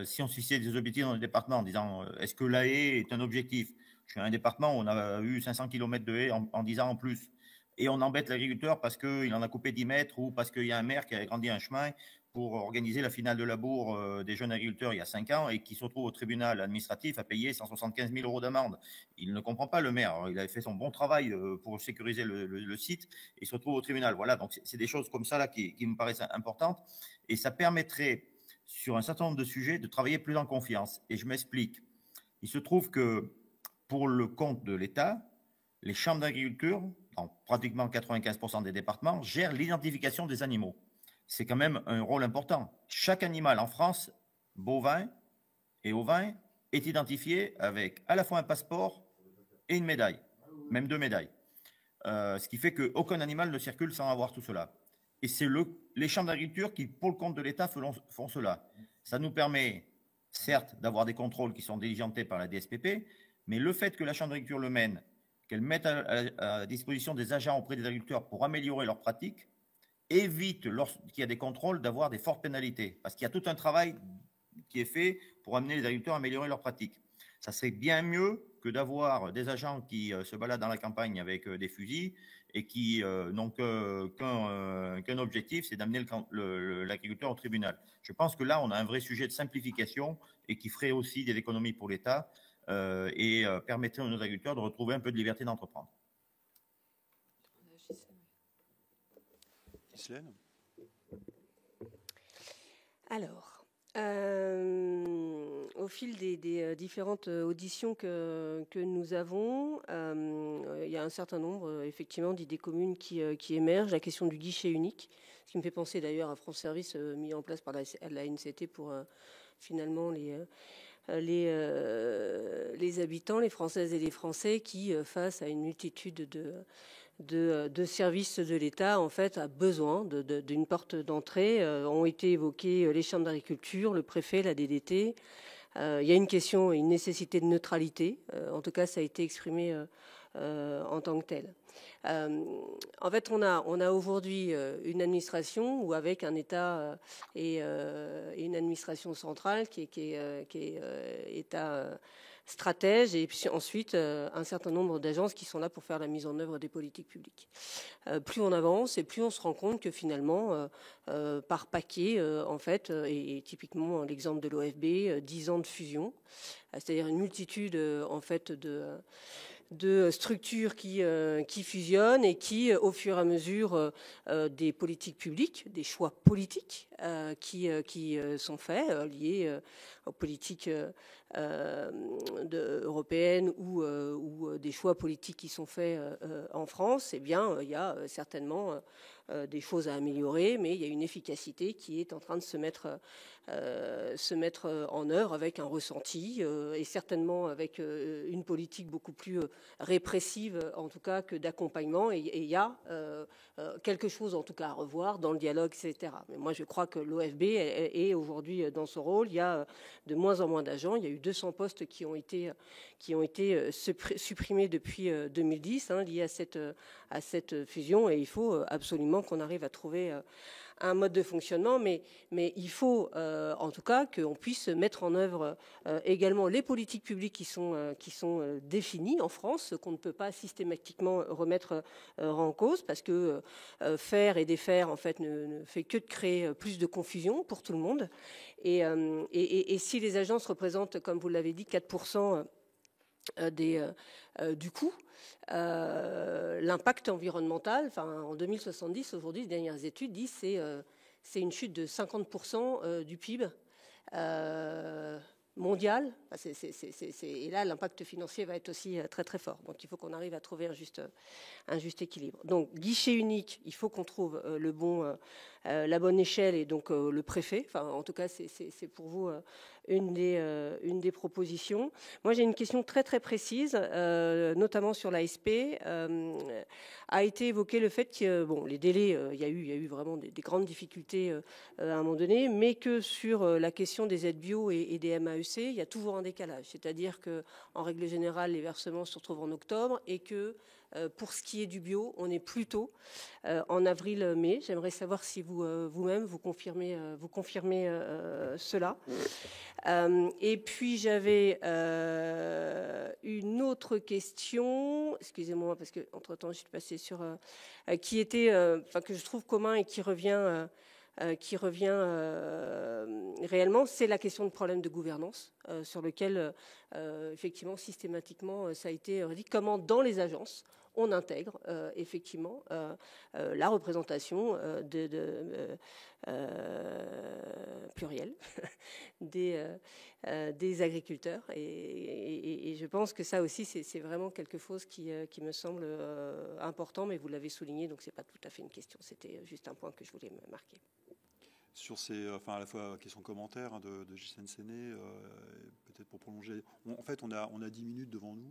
[SPEAKER 3] Si on se fixait des objectifs dans le département en disant est-ce que la haie est un objectif? Je suis à un département où on a eu 500 km de haies en 10 ans en plus. Et on embête l'agriculteur parce qu'il en a coupé 10 mètres ou parce qu'il y a un maire qui a agrandi un chemin pour organiser la finale de labour des jeunes agriculteurs il y a 5 ans et qui se retrouve au tribunal administratif à payer 175 000 € d'amende. Il ne comprend pas, le maire. Alors, il avait fait son bon travail pour sécuriser le site et il se retrouve au tribunal. Voilà, donc c'est des choses comme ça là qui me paraissent importantes et ça permettrait sur un certain nombre de sujets de travailler plus en confiance. Et je m'explique. Il se trouve que pour le compte de l'État, les chambres d'agriculture, dans pratiquement 95% des départements, gèrent l'identification des animaux. C'est quand même un rôle important. Chaque animal en France, bovin et ovin, est identifié avec à la fois un passeport et une médaille, même 2 médailles. Ce qui fait qu'aucun animal ne circule sans avoir tout cela. Et c'est les chambres d'agriculture qui, pour le compte de l'État, font cela. Ça nous permet, certes, d'avoir des contrôles qui sont diligentés par la DSPP, mais le fait que la chambre d'agriculture le mène, qu'elle mette à disposition des agents auprès des agriculteurs pour améliorer leurs pratiques, évite, lorsqu'il y a des contrôles, d'avoir des fortes pénalités. Parce qu'il y a tout un travail qui est fait pour amener les agriculteurs à améliorer leurs pratiques. Ça serait bien mieux que d'avoir des agents qui se baladent dans la campagne avec des fusils et qui n'ont qu'un objectif, c'est d'amener l'agriculteur au tribunal. Je pense que là, on a un vrai sujet de simplification et qui ferait aussi des économies pour l'État et permettrait à nos agriculteurs de retrouver un peu de liberté d'entreprendre.
[SPEAKER 1] Ghislaine.
[SPEAKER 5] Alors, au fil des différentes auditions que nous avons, il y a un certain nombre, effectivement, d'idées communes qui émergent. La question du guichet unique, ce qui me fait penser d'ailleurs à France Service mis en place par la NCT pour finalement les habitants, les Françaises et les Français qui, face à une multitude de services de l'État, en fait, a besoin d'une porte d'entrée. Ont été évoqués les chambres d'agriculture, le préfet, la DDT. Il y a une question, une nécessité de neutralité. En tout cas, ça a été exprimé en tant que tel. En fait, on a aujourd'hui une administration où avec un État et une administration centrale qui est État stratège, et puis ensuite un certain nombre d'agences qui sont là pour faire la mise en œuvre des politiques publiques. Plus on avance et plus on se rend compte que finalement, par paquet, en fait, et typiquement l'exemple de l'OFB, 10 ans de fusion, c'est-à-dire une multitude en fait de structures qui fusionnent et qui, au fur et à mesure des politiques publiques, des choix politiques qui sont faits, liés aux politiques européennes ou des choix politiques qui sont faits en France, eh bien, il y a certainement des choses à améliorer, mais il y a une efficacité qui est en train de se mettre en œuvre avec un ressenti et certainement avec une politique beaucoup plus répressive, en tout cas, que d'accompagnement. Et il y a quelque chose, en tout cas, à revoir dans le dialogue, etc. Mais moi, je crois que l'OFB est aujourd'hui dans ce rôle. Il y a de moins en moins d'agents. Il y a eu 200 postes qui ont été supprimés depuis 2010, liés à cette fusion. Et il faut absolument qu'on arrive à trouver un mode de fonctionnement, mais il faut en tout cas qu'on puisse mettre en œuvre également les politiques publiques qui sont définies en France, qu'on ne peut pas systématiquement remettre en cause, parce que faire et défaire en fait ne fait que de créer plus de confusion pour tout le monde. Et si les agences représentent, comme vous l'avez dit, 4% du coût, l'impact environnemental, en 2070, aujourd'hui, les dernières études disent que c'est une chute de 50% du PIB mondial. Et là, l'impact financier va être aussi très très fort. Donc il faut qu'on arrive à trouver un juste équilibre. Donc guichet unique, il faut qu'on trouve la bonne échelle et donc le préfet. En tout cas, c'est pour vous une des propositions. Moi, j'ai une question très très précise, notamment sur l'ASP. A été évoqué le fait que les délais, il y a eu vraiment des grandes difficultés à un moment donné, mais que sur la question des aides bio et des MAEC, il y a toujours un décalage. C'est-à-dire que, en règle générale, les versements se retrouvent en octobre et que pour ce qui est du bio, on est plutôt en avril-mai. J'aimerais savoir si vous-même vous confirmez cela. Et puis j'avais une autre question, excusez-moi parce que entre-temps je suis passée sur qui était, que je trouve commun et qui revient réellement, c'est la question de problème de gouvernance sur lequel effectivement systématiquement ça a été redit. Comment dans les agences on intègre effectivement la représentation plurielle des agriculteurs. Et je pense que ça aussi, c'est vraiment quelque chose qui me semble important, mais vous l'avez souligné, donc ce n'est pas tout à fait une question. C'était juste un point que je voulais me marquer.
[SPEAKER 1] Sur ces, à la fois question commentaire de Ghislaine Séné, peut-être pour prolonger. En fait, on a 10 minutes devant nous.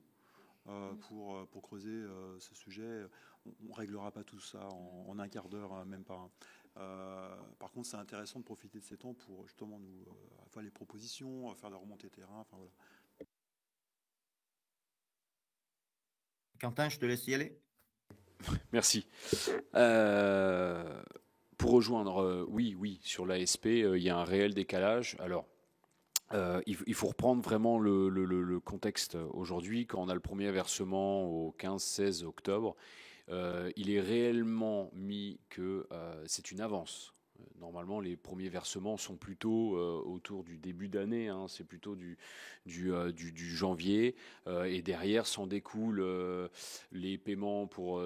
[SPEAKER 1] Pour creuser ce sujet. On ne réglera pas tout ça en un quart d'heure, même pas. Par contre, c'est intéressant de profiter de ces temps pour justement nous faire les propositions, faire des remontées terrain. Voilà.
[SPEAKER 3] Quentin, je te laisse y aller.
[SPEAKER 2] Merci. Pour rejoindre, oui, sur l'ASP, il y a un réel décalage. Alors, il faut reprendre vraiment le contexte aujourd'hui. Quand on a le premier versement au 15-16 octobre, il est réellement mis que c'est une avance Normalement, les premiers versements sont plutôt autour du début d'année, hein, c'est plutôt du janvier, et derrière s'en découlent les paiements pour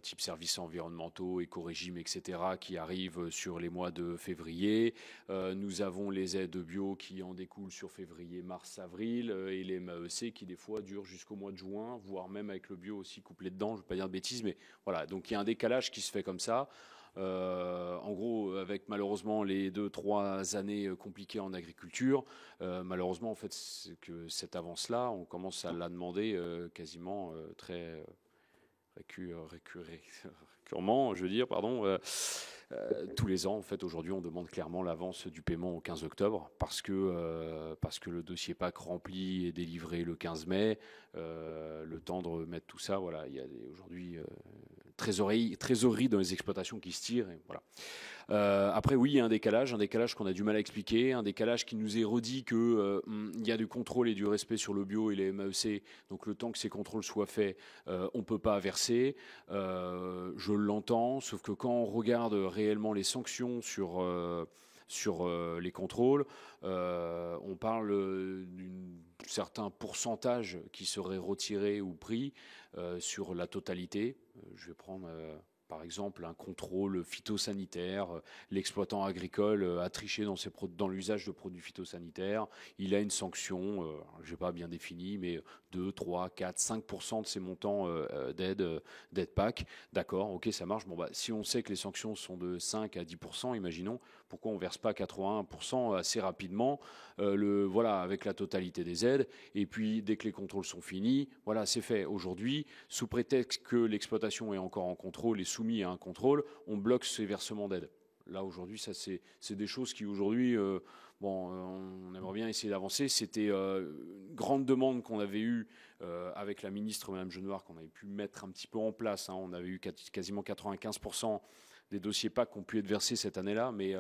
[SPEAKER 2] type services environnementaux, éco-régime, etc., qui arrivent sur les mois de février. Nous avons les aides bio qui en découlent sur février, mars, avril, et les MAEC qui des fois durent jusqu'au mois de juin, voire même avec le bio aussi couplé dedans, je ne veux pas dire de bêtises, mais voilà, donc il y a un décalage qui se fait comme ça. En gros, avec malheureusement les 2-3 années compliquées en agriculture, malheureusement, en fait, c'est que cette avance-là, on commence à la demander quasiment très récurremment, je veux dire, pardon. Tous les ans, en fait, aujourd'hui, on demande clairement l'avance du paiement au 15 octobre parce que le dossier PAC rempli et délivré le 15 mai, le temps de remettre tout ça, voilà, il y a aujourd'hui trésorerie dans les exploitations qui se tirent. Et voilà. Après, oui, il y a un décalage qu'on a du mal à expliquer, un décalage qui nous est redit que il y a du contrôle et du respect sur le bio et les MAEC, donc le temps que ces contrôles soient faits, on peut pas verser. Je l'entends, sauf que quand on regarde réellement les sanctions sur les contrôles, on parle d'un certain pourcentage qui serait retiré ou pris sur la totalité. Je vais prendre par exemple un contrôle phytosanitaire. L'exploitant agricole a triché dans l'usage de produits phytosanitaires. Il a une sanction, je n'ai pas bien défini, mais 2, 3, 4, 5% de ces montants d'aide PAC. D'accord, ok, ça marche. Bon, bah, si on sait que les sanctions sont de 5 à 10%, imaginons, pourquoi on ne verse pas 81% assez rapidement, voilà, avec la totalité des aides. Et puis, dès que les contrôles sont finis, voilà, c'est fait. Aujourd'hui, sous prétexte que l'exploitation est encore en contrôle et soumise à un contrôle, on bloque ces versements d'aide. Là, aujourd'hui, ça, c'est des choses qui, aujourd'hui, on aimerait bien essayer d'avancer. C'était une grande demande qu'on avait eue avec la ministre, Mme Genouard, qu'on avait pu mettre un petit peu en place. Hein. On avait eu quasiment 95% des dossiers PAC qui ont pu être versés cette année-là, mais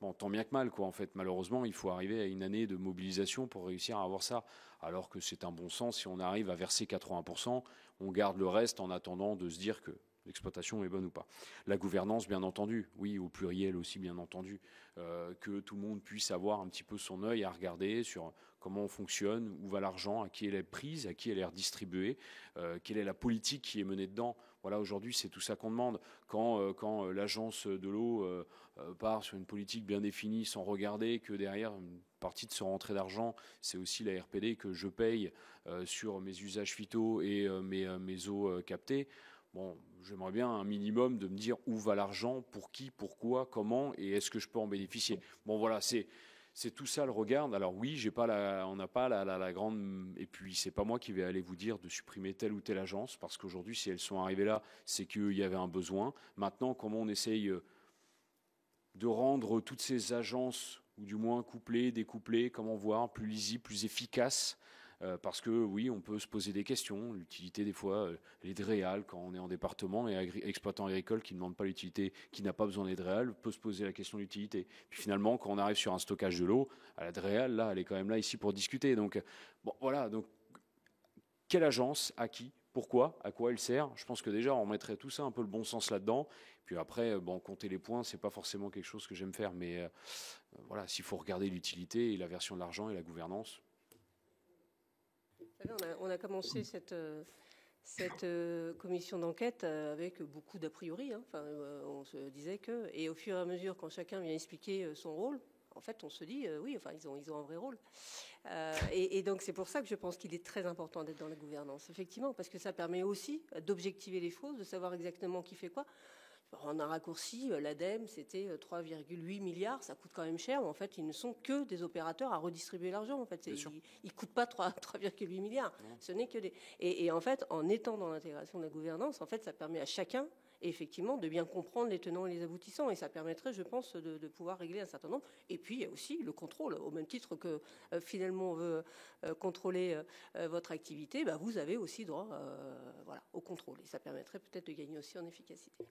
[SPEAKER 2] bon, tant bien que mal, quoi. En fait, malheureusement, il faut arriver à une année de mobilisation pour réussir à avoir ça. Alors que c'est un bon sens, si on arrive à verser 80%, on garde le reste en attendant de se dire que l'exploitation est bonne ou pas. La gouvernance, bien entendu, oui, au pluriel aussi, bien entendu, que tout le monde puisse avoir un petit peu son œil à regarder sur comment on fonctionne, où va l'argent, à qui elle est prise, à qui elle est redistribuée, quelle est la politique qui est menée dedans. Voilà, aujourd'hui, c'est tout ça qu'on demande. Quand l'agence de l'eau part sur une politique bien définie sans regarder que derrière une partie de ce rentrée d'argent, c'est aussi la RPD que je paye sur mes usages phyto et mes eaux captées. Bon, j'aimerais bien un minimum de me dire où va l'argent, pour qui, pourquoi, comment, et est-ce que je peux en bénéficier. Bon, voilà, c'est tout ça le regard. Alors oui, on n'a pas la grande... Et puis, c'est pas moi qui vais aller vous dire de supprimer telle ou telle agence, parce qu'aujourd'hui, si elles sont arrivées là, c'est qu'il y avait un besoin. Maintenant, comment on essaye de rendre toutes ces agences, ou du moins couplées, découplées, comment voir, plus lisibles, plus efficaces, parce que oui, on peut se poser des questions. L'utilité des fois, les DREAL, quand on est en département, et exploitant agricole qui ne demande pas l'utilité, qui n'a pas besoin des DREAL, peut se poser la question de l'utilité. Puis finalement, quand on arrive sur un stockage de l'eau, à la DREAL, là, elle est quand même là ici pour discuter. Donc bon, voilà. Donc quelle agence, à qui, pourquoi, à quoi elle sert? Je pense que déjà, on mettrait tout ça un peu le bon sens là-dedans. Puis après, bon, compter les points, c'est pas forcément quelque chose que j'aime faire, mais voilà, s'il faut regarder l'utilité et la version de l'argent et la gouvernance.
[SPEAKER 5] On a commencé cette commission d'enquête avec beaucoup d'a priori. Hein. Enfin, on se disait que, et au fur et à mesure, quand chacun vient expliquer son rôle, en fait, on se dit oui, enfin, ils ont un vrai rôle. Et donc, c'est pour ça que je pense qu'il est très important d'être dans la gouvernance, effectivement, parce que ça permet aussi d'objectiver les choses, de savoir exactement qui fait quoi. En un raccourci, l'ADEME, c'était 3,8 milliards. Ça coûte quand même cher, mais en fait, ils ne sont que des opérateurs à redistribuer l'argent. En fait, ils ne coûtent pas 3,8 milliards. Non. Ce n'est que des... Et en fait, en étant dans l'intégration de la gouvernance, en fait, ça permet à chacun, effectivement, de bien comprendre les tenants et les aboutissants. Et ça permettrait, je pense, de pouvoir régler un certain nombre. Et puis, il y a aussi le contrôle. Au même titre que, finalement, on veut contrôler votre activité, bah, vous avez aussi droit au contrôle. Et ça permettrait peut-être de gagner aussi en efficacité.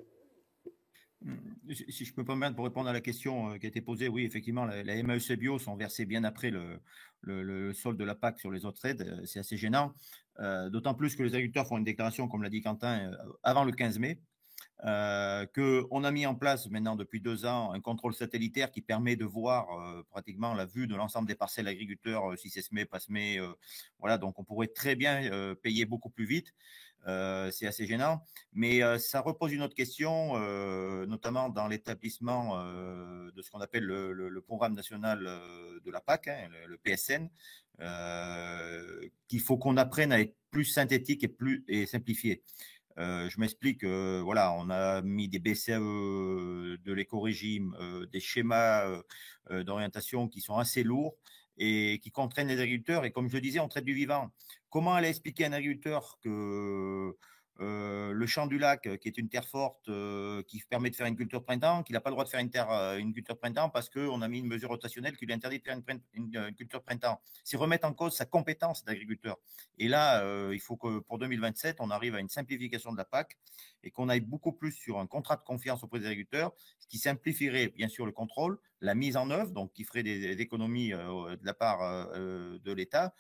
[SPEAKER 3] Si je peux me permettre pour répondre à la question qui a été posée, oui, effectivement, la MAEC bio sont versées bien après le solde de la PAC sur les autres aides. C'est assez gênant, d'autant plus que les agriculteurs font une déclaration, comme l'a dit Quentin, avant le 15 mai. qu'on a mis en place maintenant depuis 2 ans un contrôle satellitaire qui permet de voir pratiquement la vue de l'ensemble des parcelles agriculteurs, si c'est semé, pas semé. Voilà, donc on pourrait très bien payer beaucoup plus vite. C'est assez gênant, mais ça repose une autre question, notamment dans l'établissement de ce qu'on appelle le programme national de la PAC, hein, le PSN, qu'il faut qu'on apprenne à être plus synthétique et simplifié. Je m'explique, voilà, on a mis des BCAE, de l'éco-régime, des schémas d'orientation qui sont assez lourds et qui contraignent les agriculteurs. Et comme je le disais, on traite du vivant. Comment aller expliquer à un agriculteur que le champ du lac, qui est une terre forte, qui permet de faire une culture printemps, qu'il n'a pas le droit de faire une culture printemps parce qu'on a mis une mesure rotationnelle qui lui interdit de faire une culture printemps. C'est remettre en cause sa compétence d'agriculteur. Et là, il faut que pour 2027, on arrive à une simplification de la PAC et qu'on aille beaucoup plus sur un contrat de confiance auprès des agriculteurs, ce qui simplifierait bien sûr le contrôle, la mise en œuvre, donc qui ferait des économies de la part de l'État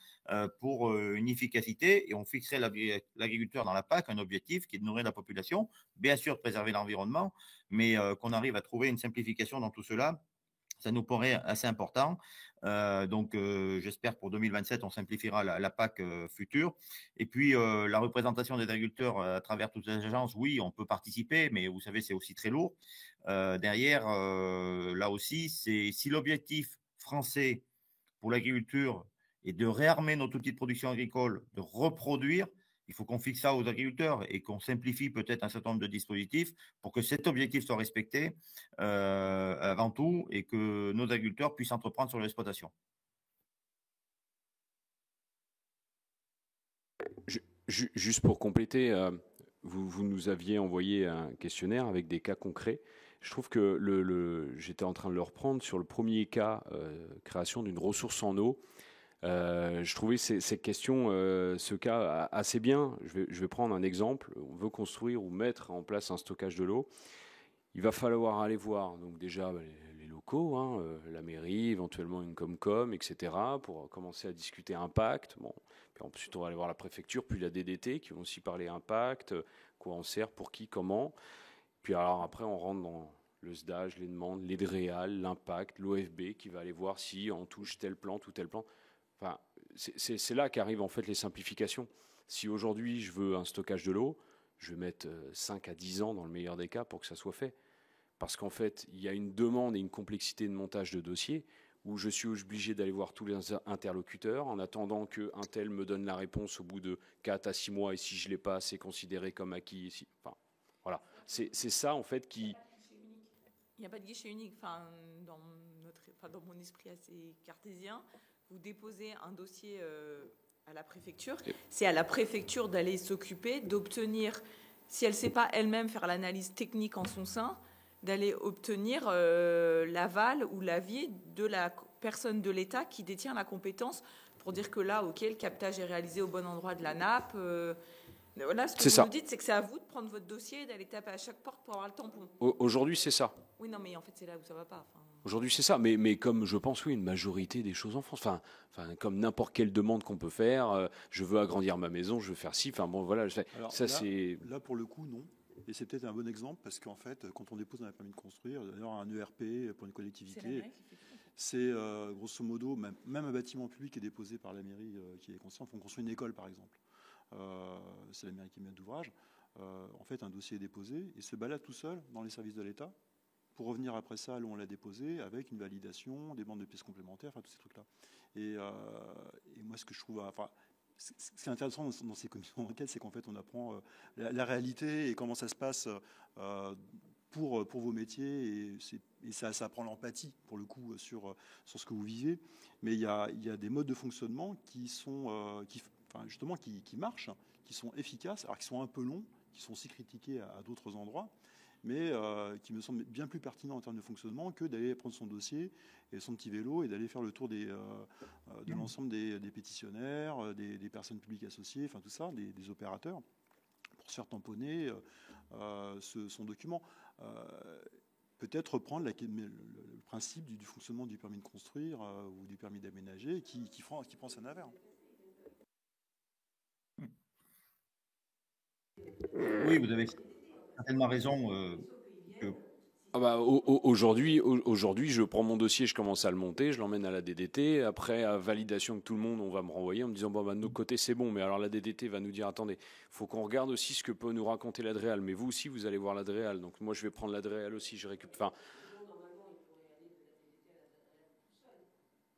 [SPEAKER 3] pour une efficacité, et on fixerait l'agriculteur dans la PAC un objectif qui est de nourrir la population, bien sûr de préserver l'environnement, mais qu'on arrive à trouver une simplification dans tout cela. Ça nous paraît assez important. Donc, j'espère que pour 2027, on simplifiera la PAC future. Et puis, la représentation des agriculteurs à travers toutes les agences, oui, on peut participer, mais vous savez, c'est aussi très lourd. Derrière, là aussi, si l'objectif français pour l'agriculture est de réarmer notre outil de production agricole, de reproduire, il faut qu'on fixe ça aux agriculteurs et qu'on simplifie peut-être un certain nombre de dispositifs pour que cet objectif soit respecté avant tout et que nos agriculteurs puissent entreprendre sur l'exploitation.
[SPEAKER 2] Juste pour compléter, vous nous aviez envoyé un questionnaire avec des cas concrets. Je trouve que j'étais en train de le reprendre sur le premier cas, création d'une ressource en eau. Je trouvais ces questions, ce cas assez bien. Je vais prendre un exemple. On veut construire ou mettre en place un stockage de l'eau. Il va falloir aller voir donc déjà les locaux, hein, la mairie, éventuellement une Comcom, etc., pour commencer à discuter impact. Bon. Puis ensuite, on va aller voir la préfecture, puis la DDT, qui vont aussi parler impact, quoi on sert, pour qui, comment. Puis alors après, on rentre dans le SDAGE, les demandes, les DREAL, l'impact, l'OFB, qui va aller voir si on touche telle plante ou telle plante. Enfin, c'est là qu'arrivent en fait les simplifications. Si aujourd'hui je veux un stockage de l'eau, je vais mettre 5 à 10 ans dans le meilleur des cas pour que ça soit fait. Parce qu'en fait, il y a une demande et une complexité de montage de dossier où je suis obligé d'aller voir tous les interlocuteurs en attendant qu'un tel me donne la réponse au bout de 4 à 6 mois et si je ne l'ai pas, c'est considéré comme acquis. Enfin, voilà. C'est ça en fait qui...
[SPEAKER 4] Il n'y a pas de guichet unique. Enfin, dans mon esprit assez cartésien, vous déposez un dossier à la préfecture. C'est à la préfecture d'aller s'occuper, d'obtenir, si elle ne sait pas elle-même faire l'analyse technique en son sein, d'aller obtenir l'aval ou l'avis de la personne de l'État qui détient la compétence pour dire que là, ok, le captage est réalisé au bon endroit de la nappe. Voilà, ce que vous nous dites, c'est que c'est à vous de prendre votre dossier et d'aller taper à chaque porte pour avoir le tampon.
[SPEAKER 2] Aujourd'hui, c'est ça.
[SPEAKER 4] Oui, non, mais en fait, c'est là où ça ne va pas.
[SPEAKER 2] Aujourd'hui, c'est ça. Mais comme je pense, oui, une majorité des choses en France. Enfin, comme n'importe quelle demande qu'on peut faire. Je veux agrandir ma maison, je veux faire ci. Enfin, bon, voilà.
[SPEAKER 1] Alors,
[SPEAKER 2] ça,
[SPEAKER 1] là, pour le coup, non. Et c'est peut-être un bon exemple parce qu'en fait, quand on dépose un permis de construire, d'ailleurs un ERP pour une collectivité, c'est grosso modo, même un bâtiment public est déposé par la mairie qui est construit. On construit une école, par exemple. C'est la mairie qui met d'ouvrage. En fait, un dossier est déposé et se balade tout seul dans les services de l'État pour revenir après ça, là où on l'a déposé, avec une validation, des bandes de pièces complémentaires, enfin tous ces trucs-là. Et moi, ce que je trouve... ce qui est intéressant dans ces commissions d'enquête, c'est qu'en fait, on apprend la réalité et comment ça se passe pour vos métiers. Et ça apprend l'empathie, pour le coup, sur ce que vous vivez. Mais il y a des modes de fonctionnement qui marchent, qui sont efficaces, alors qui sont un peu longs, qui sont aussi critiqués à d'autres endroits, mais qui me semblent bien plus pertinents en termes de fonctionnement que d'aller prendre son dossier et son petit vélo et d'aller faire le tour de l'ensemble des pétitionnaires, des personnes publiques associées, enfin tout ça, des opérateurs, pour se faire tamponner son document. Peut-être reprendre le principe du fonctionnement du permis de construire ou du permis d'aménager qui prend sa navire.
[SPEAKER 3] Oui, vous avez... certainement raison que...
[SPEAKER 2] Aujourd'hui, je prends mon dossier, je commence à le monter, je l'emmène à la DDT. Après, à validation de tout le monde, on va me renvoyer en me disant de notre côté, c'est bon. Mais alors la DDT va nous dire attendez, il faut qu'on regarde aussi ce que peut nous raconter l'Adréal. Mais vous aussi, vous allez voir l'Adréal. Donc moi, je vais prendre l'Adréal aussi. Je récupère. Enfin,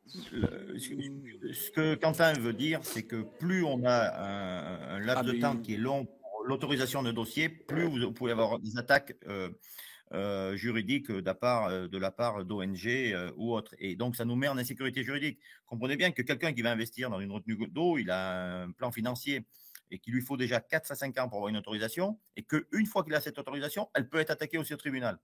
[SPEAKER 3] ce que Quentin veut dire, c'est que plus on a un laps de temps qui est long pour l'autorisation de dossier, plus vous pouvez avoir des attaques juridiques de la part d'ONG ou autres. Et donc, ça nous met en insécurité juridique. Comprenez bien que quelqu'un qui va investir dans une retenue d'eau, il a un plan financier et qu'il lui faut déjà 4 à 5 ans pour avoir une autorisation, et qu'une fois qu'il a cette autorisation, elle peut être attaquée aussi au tribunal.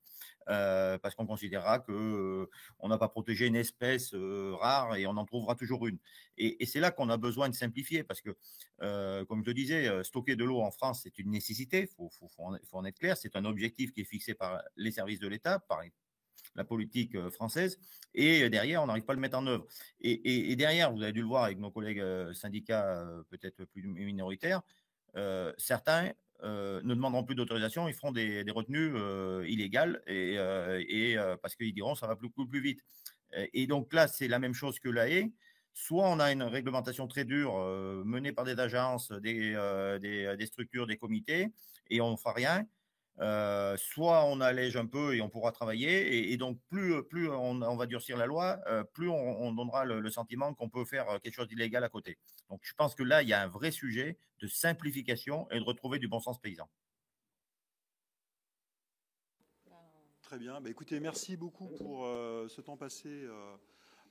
[SPEAKER 3] Parce qu'on considérera qu'on n'a pas protégé une espèce rare et on en trouvera toujours une. Et c'est là qu'on a besoin de simplifier, parce que, comme je le disais, stocker de l'eau en France, c'est une nécessité, il faut en être clair, c'est un objectif qui est fixé par les services de l'État, par la politique française, et derrière, on n'arrive pas à le mettre en œuvre. Et derrière, vous avez dû le voir avec nos collègues syndicats peut-être plus minoritaires, certains ne demanderont plus d'autorisation, ils feront des retenues illégales, parce qu'ils diront ça va plus vite. Et donc là, c'est la même chose que la haie. Soit on a une réglementation très dure menée par des agences, des structures, des comités, et on ne fera rien. Soit on allège un peu et on pourra travailler, et donc plus on va durcir la loi, plus on donnera le sentiment qu'on peut faire quelque chose d'illégal à côté. Donc je pense que là, il y a un vrai sujet de simplification et de retrouver du bon sens paysan.
[SPEAKER 1] Très bien. Écoutez, merci beaucoup pour ce temps passé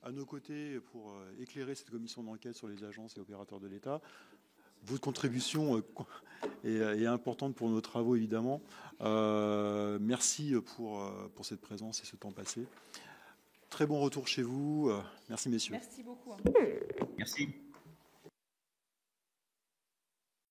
[SPEAKER 1] à nos côtés pour éclairer cette commission d'enquête sur les agences et opérateurs de l'État. Votre contribution est importante pour nos travaux, évidemment. Merci pour cette présence et ce temps passé. Très bon retour chez vous. Merci, messieurs.
[SPEAKER 4] Merci beaucoup.
[SPEAKER 3] Merci.